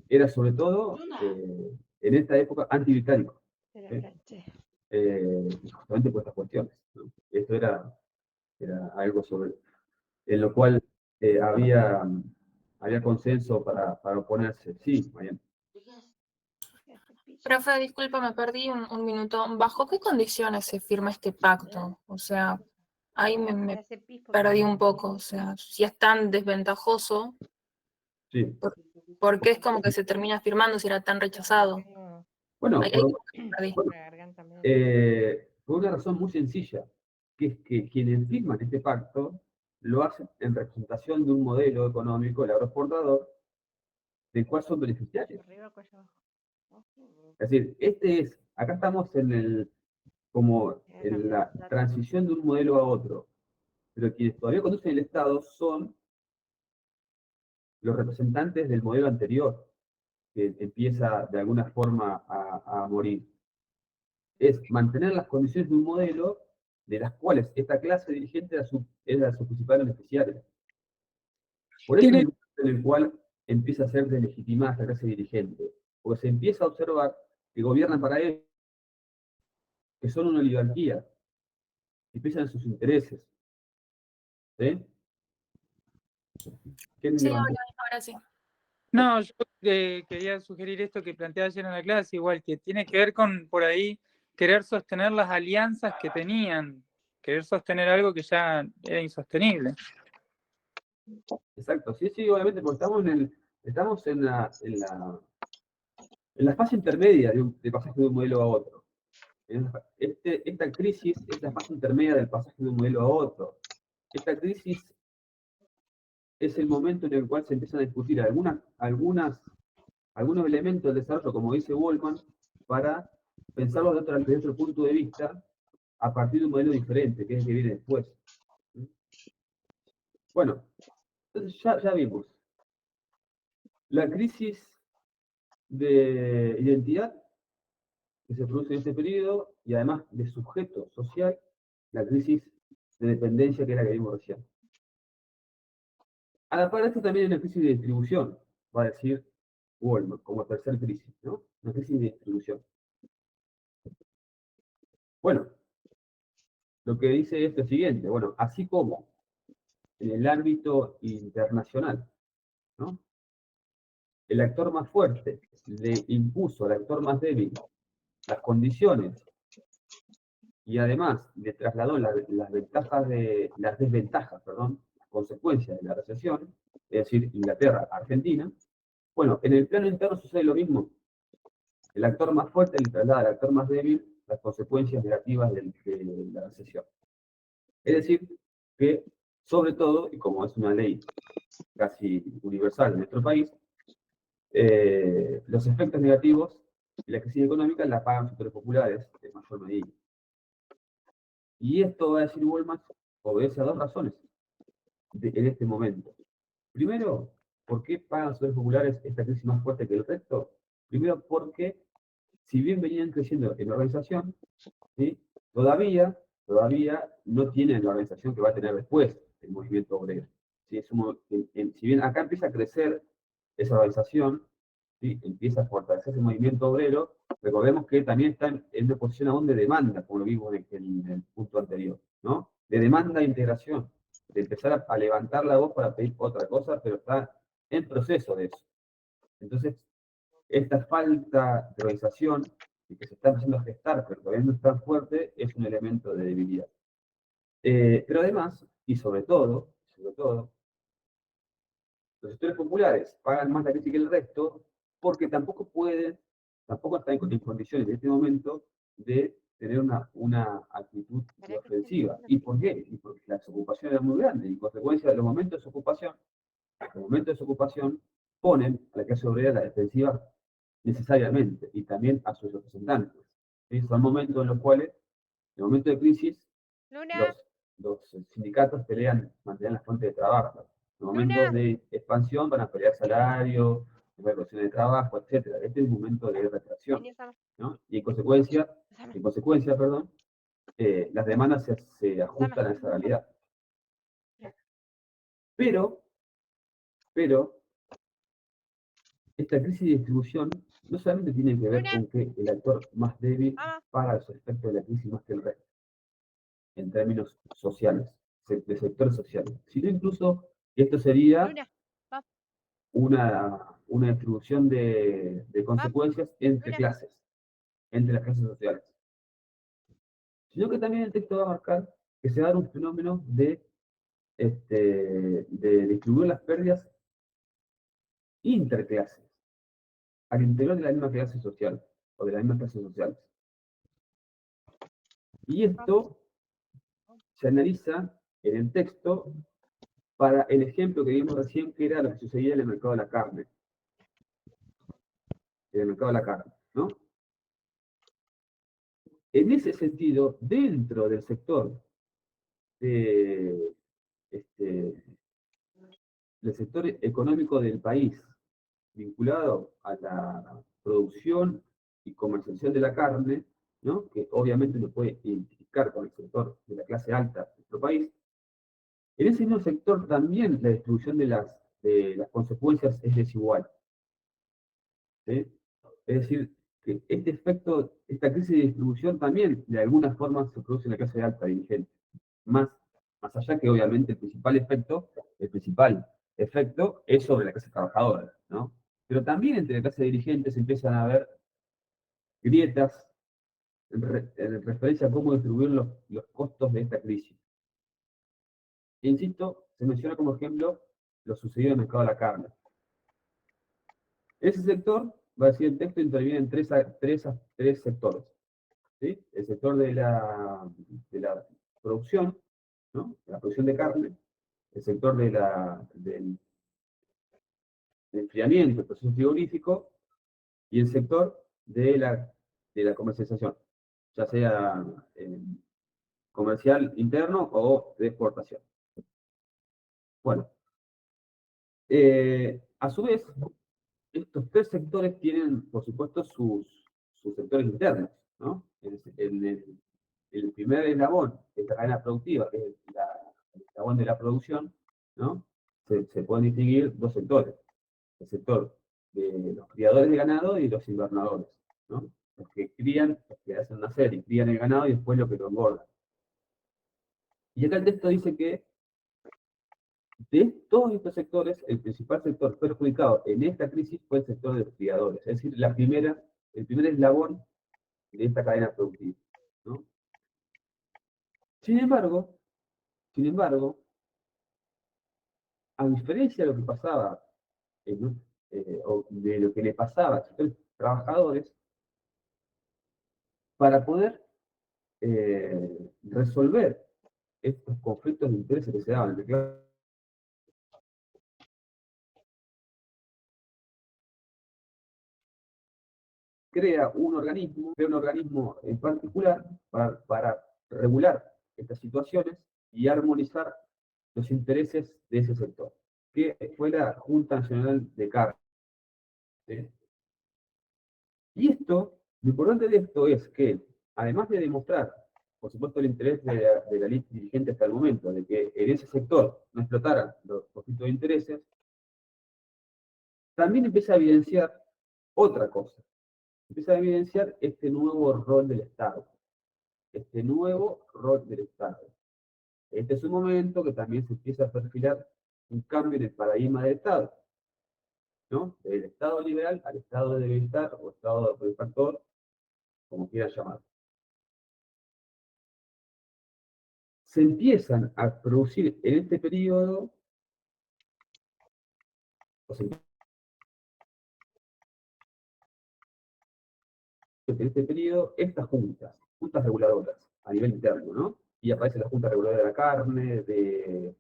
era sobre todo en esta época antibritánico, justamente por estas cuestiones, ¿no? Esto era algo en lo cual había consenso para oponerse. Sí, Mariana. Profe, disculpa, me perdí un minuto. ¿Bajo qué condiciones se firma este pacto? O sea, ahí me perdí un poco. O sea, si es tan desventajoso, Sí. ¿por qué es como que se termina firmando si era tan rechazado? Bueno, Ahí como que me perdí. por una razón muy sencilla, que es que quienes firman este pacto lo hacen en representación de un modelo económico, el agroexportador, del cual son beneficiarios. Es decir, acá estamos como en la transición de un modelo a otro, pero quienes todavía conducen el Estado son los representantes del modelo anterior, que empieza de alguna forma a morir. Es mantener las condiciones de un modelo de las cuales esta clase dirigente era su principal beneficiaria. Por eso es el momento en el cual empieza a ser deslegitimada esta clase dirigente, porque se empieza a observar que gobiernan para ellos, que son una oligarquía, que piensan en sus intereses. ¿Sí? ¿Quién Sí, levantó? ahora sí. No, yo quería sugerir esto que planteaba ayer en la clase, igual que tiene que ver con, por ahí, querer sostener las alianzas que tenían, querer sostener algo que ya era insostenible. Exacto, sí, obviamente, porque estamos en la fase intermedia de pasaje de un modelo a otro. Esta crisis es la fase intermedia del pasaje de un modelo a otro. Esta crisis es el momento en el cual se empiezan a discutir algunos elementos del desarrollo, como dice Goldman, para pensarlo desde otro punto de vista, a partir de un modelo diferente, que es el que viene después. Bueno, entonces ya vimos. La crisis de identidad que se produce en este periodo, y además de sujeto social, la crisis de dependencia que es la que vimos recién. A la par de esto también hay una crisis de distribución, va a decir Goldman, como tercer crisis, ¿no? Una crisis de distribución. Bueno, lo que dice es lo siguiente, bueno, así como en el ámbito internacional, ¿no? El actor más fuerte le impuso al actor más débil las condiciones y además le trasladó las desventajas, las consecuencias de la recesión, es decir, Inglaterra, Argentina. Bueno, en el plano interno sucede lo mismo. El actor más fuerte le traslada al actor más débil las consecuencias negativas de la recesión. Es decir, que sobre todo, y como es una ley casi universal en nuestro país, los efectos negativos de la crisis económica la pagan los sectores populares en mayor medida. Y esto, va a decir Goldman, obedece a dos razones en este momento. Primero, ¿por qué pagan los sectores populares esta crisis más fuerte que el resto? Primero, porque si bien venían creciendo en la organización, ¿sí? todavía no tienen la organización que va a tener después el movimiento obrero. ¿Sí? Si bien acá empieza a crecer esa organización, ¿sí? empieza a fortalecerse el movimiento obrero, recordemos que también están en una posición aún de demanda, como lo vimos en el punto anterior, ¿no? De demanda e integración, de empezar a levantar la voz para pedir otra cosa, pero está en proceso de eso. Entonces, esta falta de organización y que se está empezando a gestar, pero todavía no es tan fuerte, es un elemento de debilidad. Pero además, y sobre todo, los sectores populares pagan más la crisis que el resto porque tampoco están en condiciones en este momento de tener una actitud ofensiva. ¿Y por qué? Y porque la desocupación era muy grande y en consecuencia de los momentos de desocupación ponen a la clase obrera a la defensiva necesariamente y también a sus representantes. ¿Sí? Son momentos en los cuales, en momentos de crisis, los sindicatos mantener las fuentes de trabajo. En momentos de expansión van a pelear salario, reducción de trabajo, etc. Este es un momento de retracción, ¿no? Y en consecuencia, las demandas se ajustan a esa realidad. Pero, esta crisis de distribución no solamente tiene que ver con que el actor más débil paga los efectos de la crisis más que el resto, en términos sociales, de sectores sociales, sino incluso esto sería una distribución de consecuencias entre las clases sociales. Sino que también el texto va a marcar que se va a dar un fenómeno de distribuir las pérdidas interclases, al interior de la misma clase social, o de las mismas clases sociales. Y esto se analiza en el texto para el ejemplo que vimos recién, que era lo que sucedía en el mercado de la carne. En el mercado de la carne, ¿no? En ese sentido, dentro del sector del sector económico del país, vinculado a la producción y comercialización de la carne, ¿no? Que obviamente uno puede identificar con el sector de la clase alta de nuestro país, en ese mismo sector también la distribución de las consecuencias es desigual. ¿Sí? Es decir, que este efecto, esta crisis de distribución también de alguna forma se produce en la clase alta dirigente. Más allá que obviamente el principal efecto es sobre la clase trabajadora, ¿no? Pero también entre la clase dirigente se empiezan a ver grietas en referencia a cómo distribuir los costos de esta crisis. Insisto, se menciona como ejemplo lo sucedido en el mercado de la carne. Ese sector, va a decir el texto, interviene en tres sectores. ¿Sí? El sector de la producción, ¿no? La producción de carne, el sector del enfriamiento, el proceso frigorífico, y el sector de la comercialización, ya sea comercial interno o de exportación. Bueno, a su vez, estos tres sectores tienen, por supuesto, sus sectores internos, ¿no? El primer eslabón de esta cadena productiva, que es el eslabón de la producción, ¿no? Se pueden distinguir dos sectores. El sector de los criadores de ganado y los invernadores, ¿no? Los que crían, los que hacen nacer y crían el ganado y después lo que lo engordan. Y acá el texto dice que de todos estos sectores, el principal sector perjudicado en esta crisis fue el sector de los criadores, es decir, el primer eslabón de esta cadena productiva, ¿no? Sin embargo, a diferencia de lo que pasaba, o de lo que le pasaba a los trabajadores, para poder resolver estos conflictos de intereses que se daban entre clases, crea un organismo en particular para regular estas situaciones y armonizar los intereses de ese sector, que fue la Junta Nacional de Carne. ¿Sí? Y lo importante de esto es que, además de demostrar, por supuesto, el interés de la lista dirigente hasta el momento, de que en ese sector no explotaran los conflictos de intereses, también empieza a evidenciar otra cosa. Empieza a evidenciar este nuevo rol del Estado. Este es un momento que también se empieza a perfilar un cambio en el paradigma del Estado. ¿no? Del estado liberal al estado de bienestar o estado de benefactor, como quieran llamar. Se empiezan a producir en este periodo, o se en este periodo, estas juntas reguladoras a nivel interno, ¿no? Y aparece la Junta Reguladora de la Carne, de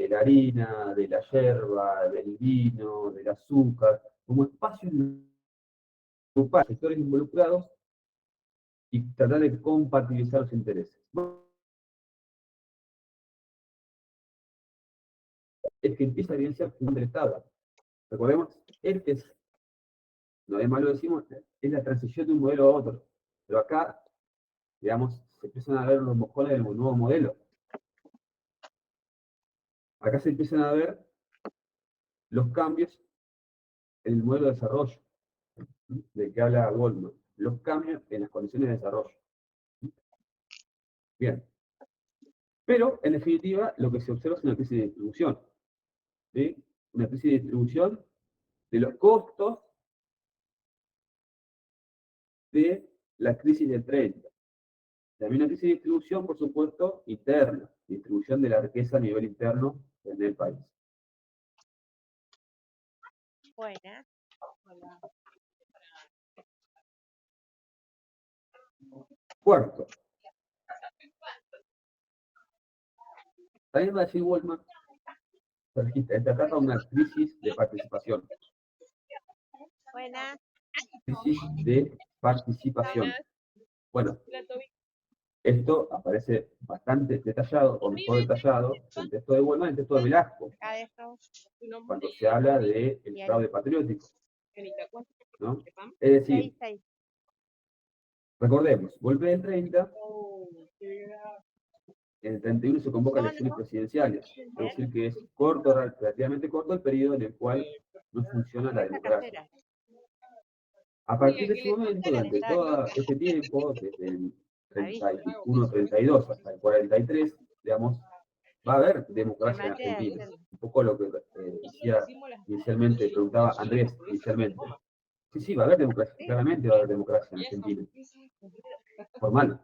la harina, de la yerba, del vino, del azúcar, como espacios de agrupar sectores involucrados y tratar de compatibilizar los intereses. Es que empieza a evidenciar un del Estado. Recordemos, este es, no es malo decimos, es la transición de un modelo a otro. Pero acá, digamos, se empiezan a ver los mojones del nuevo modelo. Acá se empiezan a ver los cambios en el modelo de desarrollo, del que habla Goldman. Los cambios en las condiciones de desarrollo. Bien. Pero, en definitiva, lo que se observa es una crisis de distribución. ¿Sí? Una crisis de distribución de los costos de la crisis del 30. También una crisis de distribución, por supuesto, interna, distribución de la riqueza a nivel interno en el país. Buena. Cuarto. También va a decir Goldman, se trata de una crisis de participación. Buena. Crisis de participación. Bueno, esto aparece bastante detallado, o mejor detallado, en el texto de Goldman y en el texto de Velasco, cuando se habla del fraude patriótico, ¿no? Es decir, recordemos, golpe del 30, en el 31 se convocan elecciones presidenciales, es decir, que es corto, relativamente corto el periodo en el cual no funciona la democracia. A partir de ese momento, durante todo este tiempo, desde el 31, 32 hasta el 43, digamos, va a haber democracia en Argentina. Un poco lo que decía inicialmente, preguntaba Andrés inicialmente. Sí, va a haber democracia, claramente va a haber democracia en Argentina. Formal.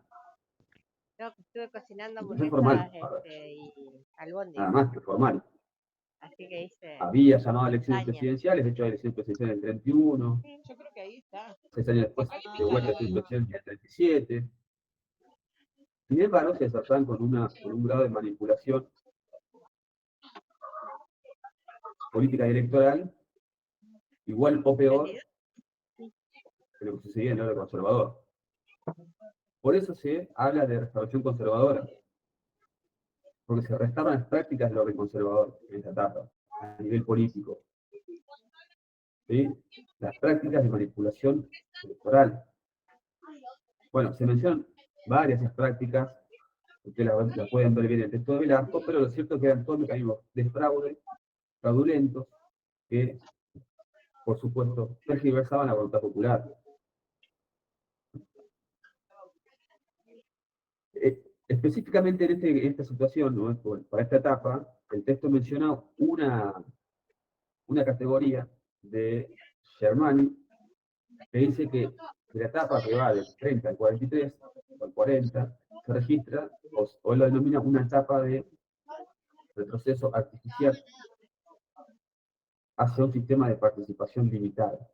No, que estuve cocinando Es formal, hamburguesas y albóndigas. nada más que formal. Así que hice. Había llamado a elecciones presidenciales, de hecho hay elecciones presidenciales en el 31. Sí, yo creo que ahí está. 6 años después, de vuelta a elecciones presidenciales en el 37. Sin embargo, se desarrollan con un grado de manipulación política y electoral igual o peor que lo que sucedía en el orden conservador. Por eso se habla de restauración conservadora, porque se restauran las prácticas del orden conservador en esta etapa, a nivel político. ¿Sí? Las prácticas de manipulación electoral. Bueno, se mencionan varias de esas prácticas, ustedes las pueden ver bien en el texto de Velasco, pero lo cierto es que eran todos mecanismos de fraude, fraudulentos, que, por supuesto, tergiversaban la voluntad popular. Específicamente en esta situación, ¿no? Para esta etapa, el texto menciona una categoría de Germani que dice que de la etapa que va del 30 al 43, o al 40, se registra, o lo denomina una etapa de retroceso artificial hacia un sistema de participación limitada.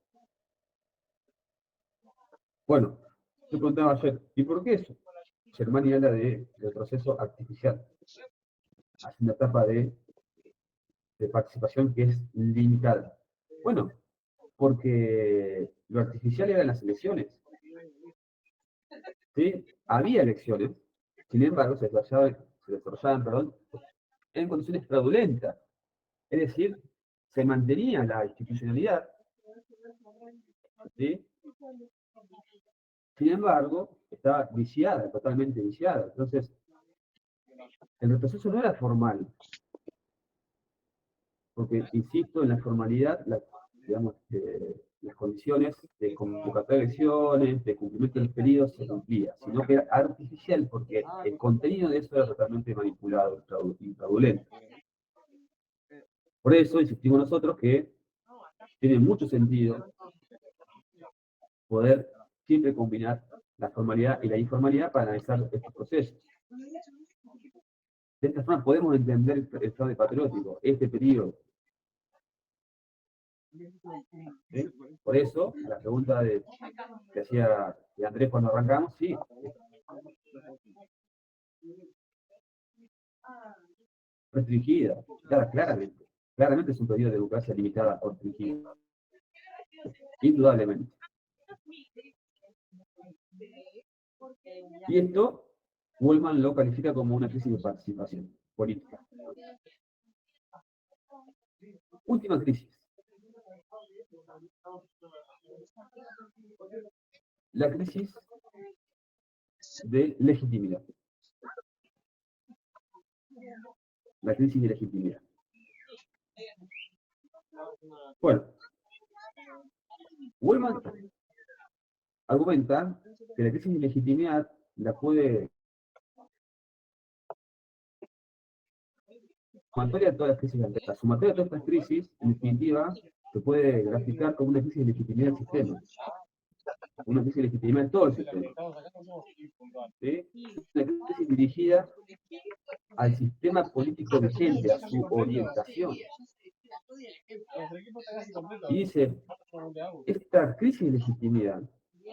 Bueno, yo preguntaba ayer, ¿y por qué eso? Germani habla de retroceso artificial hacia una etapa de participación que es limitada. Bueno, porque lo artificial eran las elecciones. ¿Sí? Había elecciones, sin embargo, se desarrollaban en condiciones fraudulentas. Es decir, se mantenía la institucionalidad, ¿sí? Sin embargo, estaba viciada, totalmente viciada. Entonces, el retroceso no era formal, porque, insisto, en la formalidad, digamos, las condiciones de convocatoria de elecciones, de cumplimiento de los periodos se cumplían, sino que era artificial porque el contenido de eso era totalmente manipulado y fraudulento. Por eso insistimos nosotros que tiene mucho sentido poder siempre combinar la formalidad y la informalidad para analizar estos procesos. De esta forma podemos entender el fraude patriótico, este periodo. ¿Sí? Por eso, a la pregunta que hacía de Andrés cuando arrancamos, sí. Restringida, claramente. Claramente es un periodo de democracia limitada o restringida. Indudablemente. Y esto, Goldman lo califica como una crisis de participación política. Última crisis. La crisis de legitimidad. La crisis de legitimidad. Bueno, Goldman argumenta que la crisis de legitimidad la puede... Sumatoria de todas las crisis anteriores. La sumatoria de todas estas crisis, en definitiva, se puede graficar como una crisis de legitimidad del sistema. Una crisis de legitimidad de todo el sistema. ¿Sí? Una crisis dirigida al sistema político vigente, a su orientación. Y dice, esta crisis de legitimidad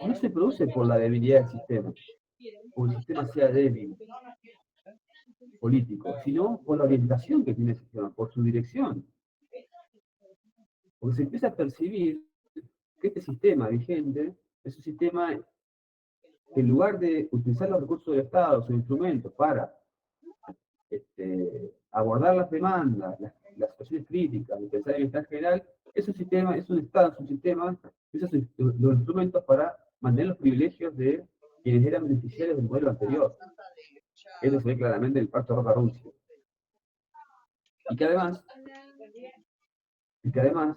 no se produce por la debilidad del sistema, o el sistema sea débil, político, sino por la orientación que tiene el sistema, por su dirección. Porque se empieza a percibir que este sistema vigente es un sistema que en lugar de utilizar los recursos del Estado, sus instrumentos para abordar las demandas, las situaciones críticas, y pensar en el bienestar general, es un sistema, es un Estado, es un sistema que usa los instrumentos para mantener los privilegios de quienes eran beneficiarios del modelo anterior. Eso se ve claramente en el Pacto Roca-Runcie. Y que además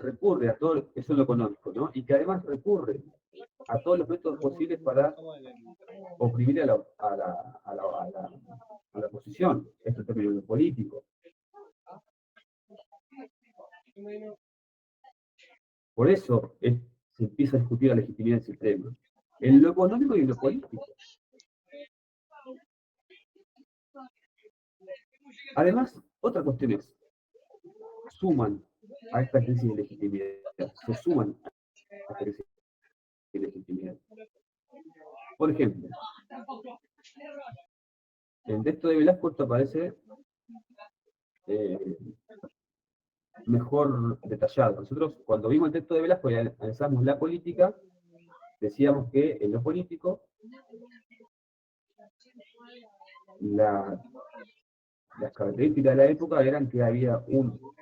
recurre a todo, eso es lo económico, ¿no? Y que además recurre a todos los métodos posibles para oprimir a la oposición. Esto es término político. Por eso se empieza a discutir la legitimidad del sistema. En lo económico y en lo político. Además, otra cuestión es, suman a esta crisis de legitimidad, se suman a esta crisis de legitimidad. Por ejemplo, en el texto de Velasco esto aparece mejor detallado. Nosotros, cuando vimos el texto de Velasco y analizamos la política, decíamos que en lo político las características de la época eran que había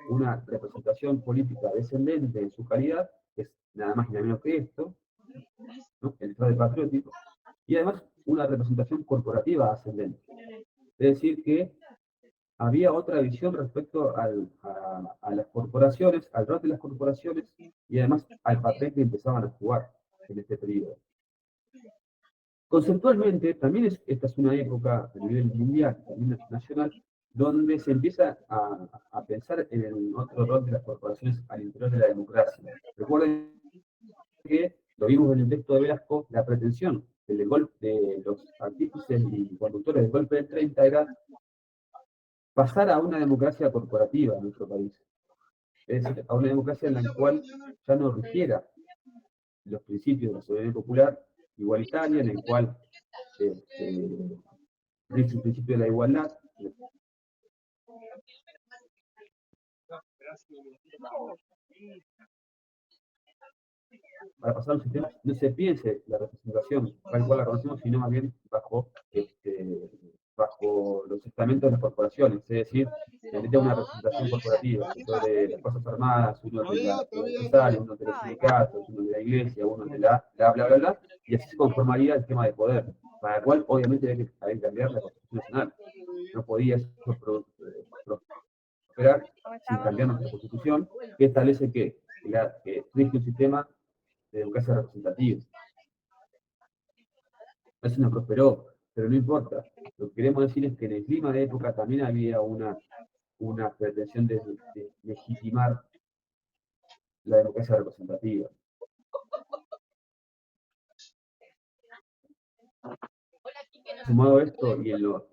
una representación política descendente en su calidad, que es nada más y nada menos que esto, ¿no? El fraude patriótico, y además una representación corporativa ascendente. Es decir, que había otra visión respecto a las corporaciones, al rol de las corporaciones, y además al papel que empezaban a jugar en este periodo. Conceptualmente, también esta es una época a nivel mundial, también nacional, donde se empieza a pensar en el otro rol de las corporaciones al interior de la democracia. Recuerden que, lo vimos en el texto de Velasco, la pretensión de los artífices y conductores del golpe del 30 era pasar a una democracia corporativa en nuestro país. Es decir, a una democracia en la cual ya no rigiera los principios de la soberanía popular igualitaria, en el cual rige el principio de la igualdad. Para pasar a un sistema, no se piense la representación tal cual la conocemos, sino más bien bajo los estamentos de las corporaciones, es decir, se necesita una representación corporativa, sobre las Fuerzas Armadas, uno de los empresarios, uno de los sindicatos, uno de la iglesia, uno de la bla, bla, bla, bla, y así se conformaría el esquema de poder, para el cual obviamente había que cambiar la Constitución Nacional. No podía eso prosperar sin cambiar nuestra Constitución, que establece que rige un sistema de democracia representativa. Eso no prosperó, pero no importa. Lo que queremos decir es que en el clima de época también había una pretensión de legitimar la democracia representativa. Sumado a esto y en lo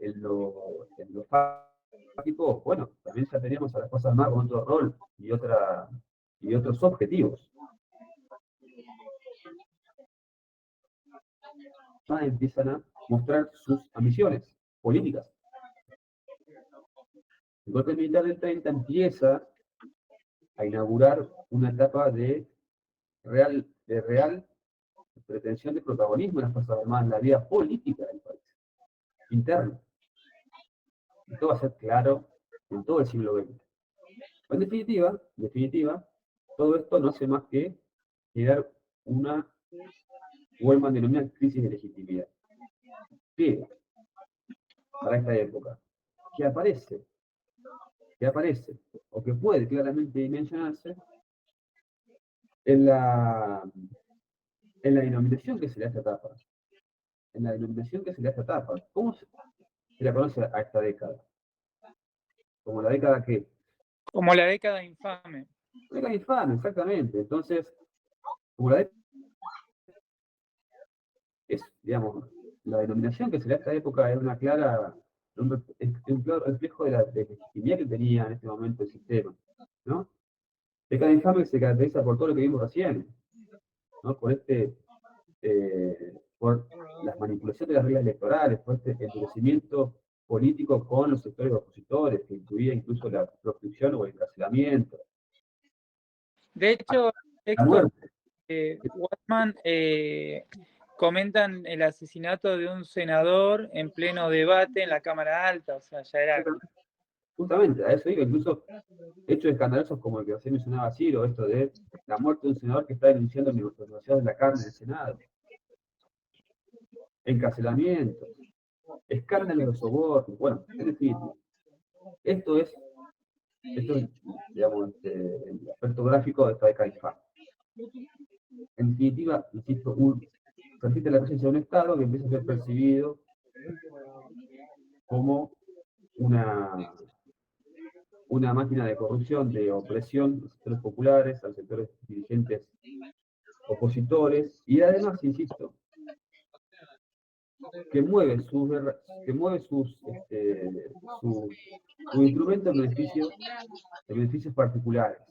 fáctico, bueno, también ya teníamos a las Fuerzas Armadas con otro rol y otros objetivos. Empiezan a mostrar sus ambiciones políticas. El golpe militar del 30 empieza a inaugurar una etapa de real pretensión de protagonismo en las Fuerzas Armadas en la vida política del país, interno. Esto va a ser claro en todo el siglo XX. En definitiva, todo esto no hace más que generar una Wellman denomina crisis de legitimidad. ¿Qué? Para esta época. Que aparece, o que puede claramente dimensionarse en la denominación que se le da a esta etapa. ¿Cómo se la conoce a esta década? Como la década que... Como la década infame. La década infame, exactamente. Entonces, como la década... digamos, la denominación que se le da a esta época es un claro reflejo de la legitimidad que tenía en este momento el sistema, ¿no? Década infame se caracteriza por todo lo que vimos recién, ¿no? Por las manipulaciones de las reglas electorales, por este endurecimiento político con los sectores opositores, que incluía incluso la proscripción o el encarcelamiento. De hecho, Wellman comentan el asesinato de un senador en pleno debate en la Cámara Alta, o sea, ya era... Justamente, a eso digo, incluso hechos escandalosos como el que recién mencionaba Ciro, esto de la muerte de un senador que está denunciando negociaciones de la carne en el Senado. Encarcelamiento, escándalos de soborno, bueno, en definitiva. Esto es digamos, el aspecto gráfico de esta década infame. En definitiva, insisto, persiste la presencia de un Estado que empieza a ser percibido como una máquina de corrupción, de opresión a los sectores populares, a los sectores dirigentes opositores, y además, insisto, que mueve sus instrumentos en beneficios particulares,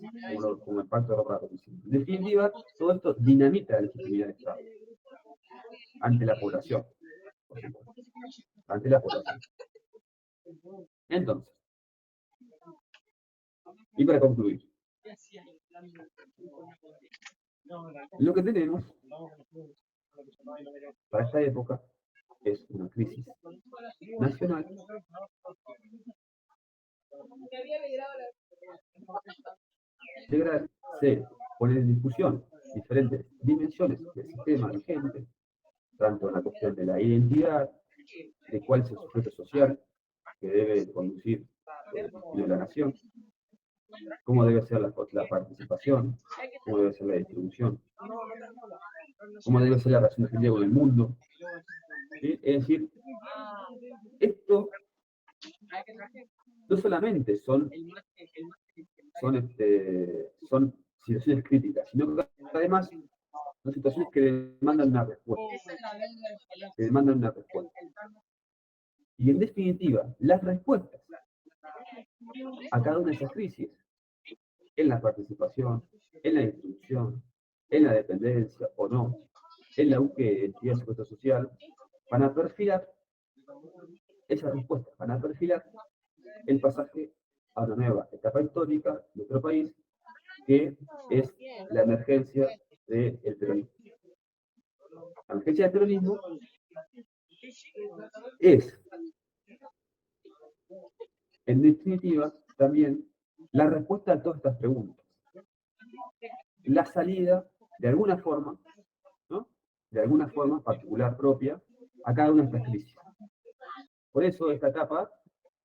como el Pacto de Roca. En definitiva, todo esto dinamita la legitimidad del Estado ante la población. Entonces, y para concluir, lo que tenemos para esta época es una crisis nacional integral. Se ponen en discusión diferentes dimensiones del sistema vigente, tanto en la cuestión de la identidad, de cuál es el sujeto social que debe conducir el destino de la nación, cómo debe ser la participación, cómo debe ser la distribución, cómo debe ser la relación definitiva con el mundo. ¿Sí? Es decir, esto no solamente son situaciones críticas, sino que además son situaciones que demandan una respuesta. Y en definitiva, las respuestas a cada una de esas crisis, en la participación, en la distribución, en la dependencia o no, en la búsqueda de identidad sujeto social, van a perfilar esas respuestas, van a perfilar el pasaje a una nueva etapa histórica de nuestro país, que es la emergencia del peronismo. La emergencia del peronismo es, en definitiva, también la respuesta a todas estas preguntas. La salida, de alguna forma, ¿no? De alguna forma particular propia, a cada una de estas crisis. Por eso esta etapa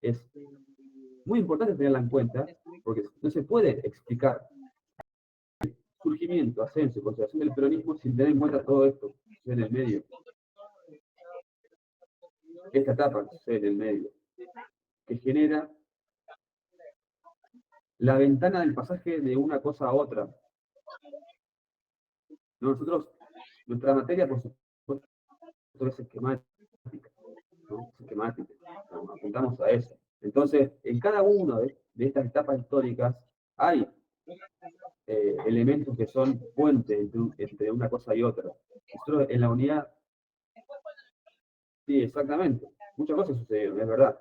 es muy importante tenerla en cuenta, porque no se puede explicar el surgimiento, ascenso y consolidación del peronismo sin tener en cuenta todo esto que sucede en el medio. Esta etapa que sucede en el medio, que genera la ventana del pasaje de una cosa a otra, Nuestra materia, por supuesto, es esquemática, ¿no? Es esquemática, ¿no? Apuntamos a eso. Entonces, en cada una de estas etapas históricas hay elementos que son puentes entre una cosa y otra. Nosotros en la unidad, sí, exactamente, muchas cosas sucedieron, es verdad.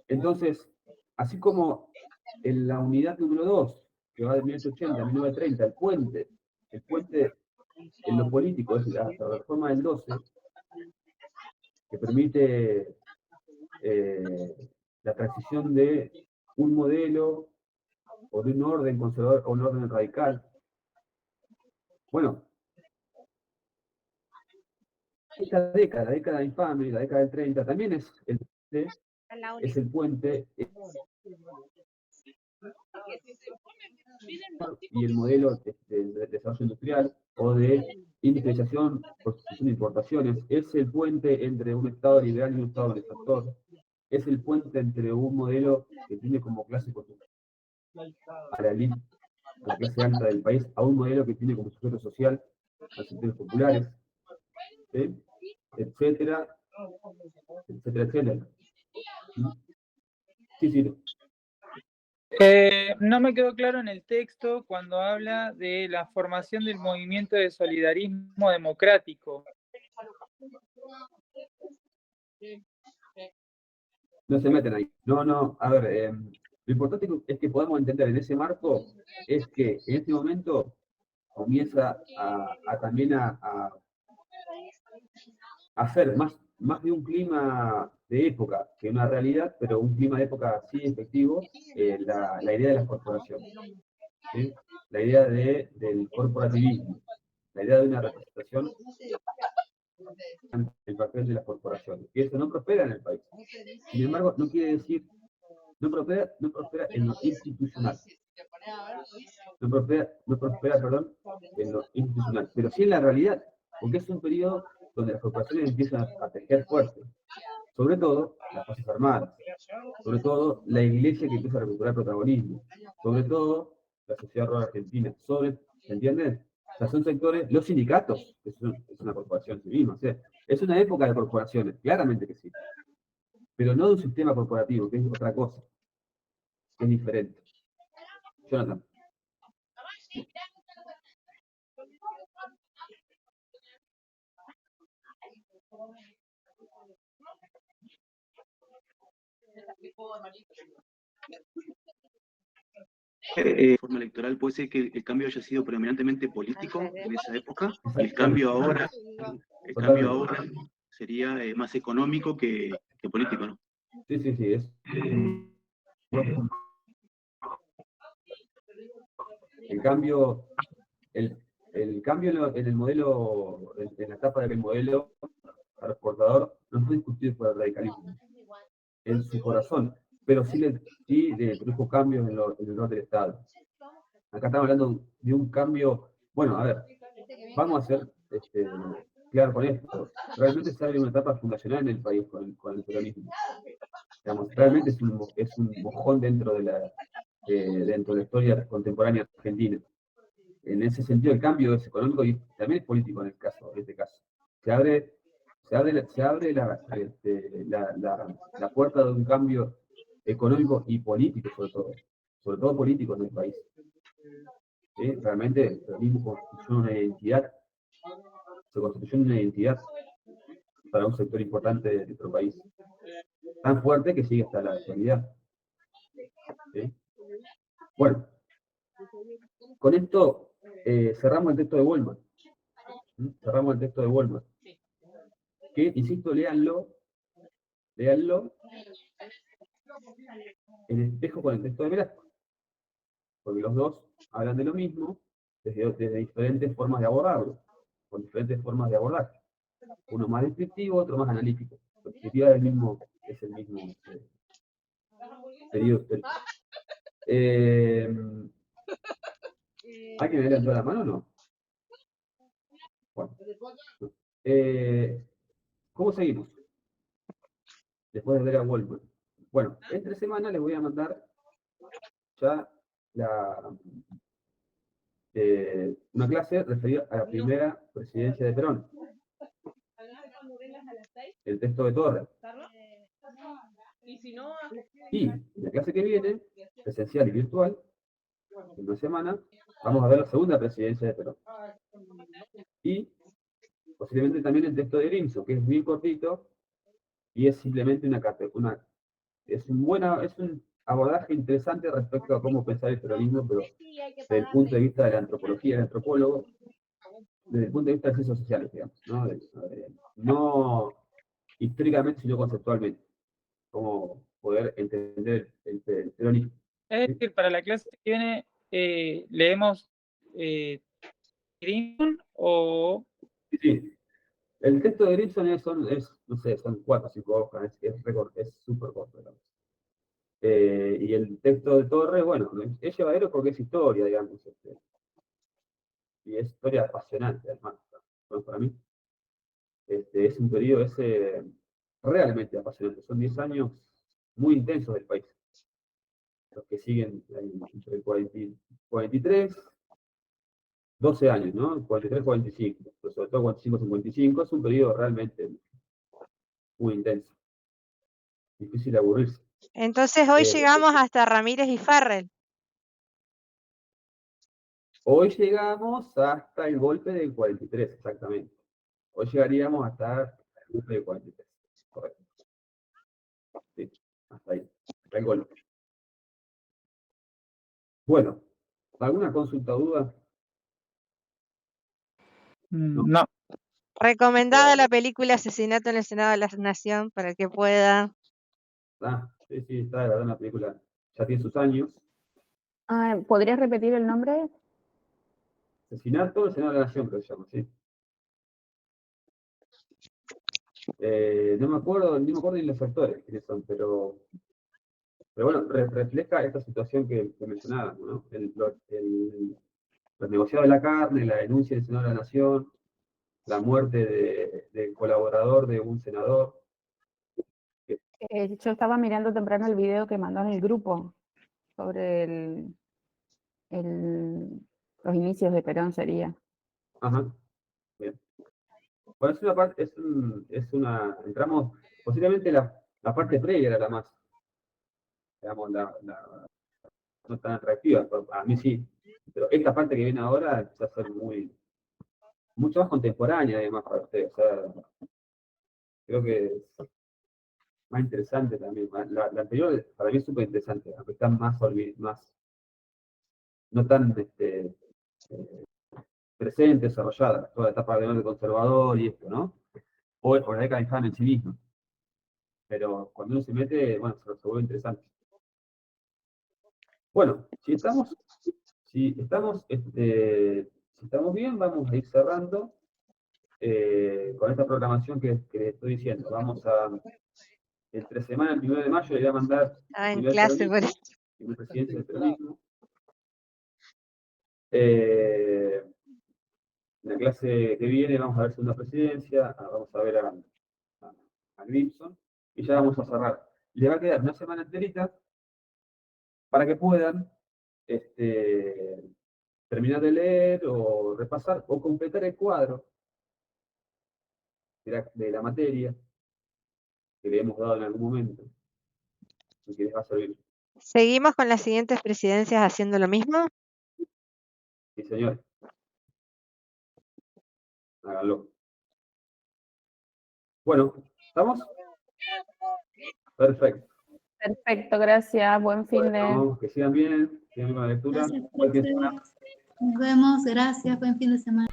Entonces, así como en la unidad número 2, que va de 1880 a 1930, el puente en lo político es la reforma del 12, que permite la transición de un modelo o de un orden conservador a un orden radical. Bueno, esta década, la década infame, la década del 30, también es el puente y el modelo de desarrollo industrial o de industrialización, prostitución de importaciones, es el puente entre un Estado liberal y un Estado benefactor, es el puente entre un modelo que tiene como clase a la elite, a la clase alta del país, a un modelo que tiene como sujeto social a los sectores populares, ¿sí? Etcétera, etcétera, etcétera. Sí, sí. No me quedó claro en el texto cuando habla de la formación del movimiento de solidarismo democrático. No se meten ahí. No, a ver, lo importante es que podamos entender en ese marco es que en este momento comienza también a hacer más de un clima de época que una realidad, pero un clima de época sí efectivo, la idea de las corporaciones, ¿sí? La idea del corporativismo, la idea de una representación el papel de las corporaciones. Y eso no prospera en el país. Sin embargo, no quiere decir, no prospera en lo institucional. No prospera, perdón, en lo institucional, pero sí en la realidad, porque es un periodo donde las corporaciones empiezan a tejer fuerte. Sobre todo las Fuerzas Armadas, sobre todo la Iglesia que empieza a recuperar protagonismo, sobre todo la sociedad rural argentina, ¿se entiende? O sea, son sectores, los sindicatos, es una corporación en sí misma, o sea, es una época de corporaciones, claramente que sí, pero no de un sistema corporativo, que es otra cosa, que es diferente. Jonathan. Forma electoral puede ser que el cambio haya sido predominantemente político en esa época y el cambio ahora sería más económico que político, ¿no? Sí, es. El cambio en el modelo, en la etapa del modelo transportador, no fue discutido por el radicalismo en su corazón, pero sí le produjo cambios en el rol del Estado. Acá estamos hablando de un cambio, bueno, a ver, vamos a ser claro con esto. Realmente se abre una etapa fundacional en el país con el peronismo. Digamos, realmente es un mojón dentro de la historia contemporánea argentina. En ese sentido, el cambio es económico y también es político en este caso. Se abre la puerta de un cambio económico y político, sobre todo político en el país. ¿Sí? Realmente el peronismo se constituyó una identidad para un sector importante de nuestro país, tan fuerte que sigue hasta la actualidad. ¿Sí? Bueno, con esto cerramos el texto de Wollman. Cerramos el texto de Wollman. Que, insisto, léanlo en espejo con el texto de Velázquez, porque los dos hablan de lo mismo desde diferentes formas de abordarlo, con diferentes formas de abordaje. Uno más descriptivo, otro más analítico. La perspectiva es el mismo periodo histórico. ¿Alguien me levantó la mano o no? Bueno. ¿Cómo seguimos? Después de ver a Wollman. Bueno, entre semana les voy a mandar ya una clase referida a la primera presidencia de Perón. El texto de Torres. Y la clase que viene, presencial y virtual, en 2 semanas, vamos a ver la segunda presidencia de Perón. Y posiblemente también el texto de Grimson, que es bien cortito y es simplemente es un abordaje interesante respecto a cómo pensar el peronismo, pero desde el punto de vista de la antropología, del antropólogo, desde el punto de vista de las ciencias sociales, digamos, ¿no? No históricamente, sino conceptualmente, cómo poder entender el peronismo. Es decir, para la clase que viene, leemos Grimson o... Sí, el texto de Grimson no sé, son 4 o 5 hojas, es súper corto. Y el texto de Torres, bueno, es llevadero porque es historia, digamos. Y es historia apasionante, además, ¿no? Para mí. Es un periodo realmente apasionante. Son 10 años muy intensos del país. Los que siguen entre el 43, 12 años, ¿no? 43, 45, pero sobre todo 45, 55, es un periodo realmente muy intenso. Difícil de aburrirse. Entonces hoy llegamos hasta Ramírez y Farrell. Hoy llegamos hasta el golpe del 43, exactamente. Hoy llegaríamos hasta el golpe del 43, correcto. Sí, hasta ahí, hasta el golpe. Bueno, ¿alguna consulta o duda? No. Recomendada la película Asesinato en el Senado de la Nación para el que pueda. Sí, está de verdad una película, ya tiene sus años. ¿Podrías repetir el nombre? Asesinato en el Senado de la Nación, creo que se llama, sí. No me acuerdo ni los actores quiénes son, pero bueno, refleja esta situación que mencionábamos, ¿no? Los negociados de la carne, la denuncia del Senado de la Nación, la muerte del colaborador de un senador. Yo estaba mirando temprano el video que mandó en el grupo sobre los inicios de Perón, sería. Ajá, bien. Bueno, es una parte, entramos, posiblemente la parte previa era la más, digamos, no tan atractiva, a mí sí, pero esta parte que viene ahora empieza a ser mucho más contemporánea, además, para ustedes. O sea, creo que es más interesante también. La anterior para mí es súper interesante, aunque está más no tan presente, desarrollada, toda la etapa de conservador y esto, ¿no? O la década de Infante en sí mismo. Pero cuando uno se mete, bueno, se vuelve interesante. Bueno, si estamos bien, vamos a ir cerrando con esta programación que estoy diciendo. Vamos a, entre semana, el 1 de mayo, le voy a mandar En clase por eso. mi presidencia del peronismo. La clase que viene vamos a ver segunda presidencia, vamos a ver a Grimson, y ya vamos a cerrar. Le va a quedar una semana enterita para que puedan terminar de leer o repasar o completar el cuadro de la materia que le hemos dado en algún momento y que les va a servir. ¿Seguimos con las siguientes presidencias haciendo lo mismo? Sí, señor. Háganlo. Bueno, ¿estamos? Perfecto. Perfecto, gracias. Buen fin Bueno, que sigan bien con la lectura. Gracias, profe. Nos vemos, gracias, buen fin de semana.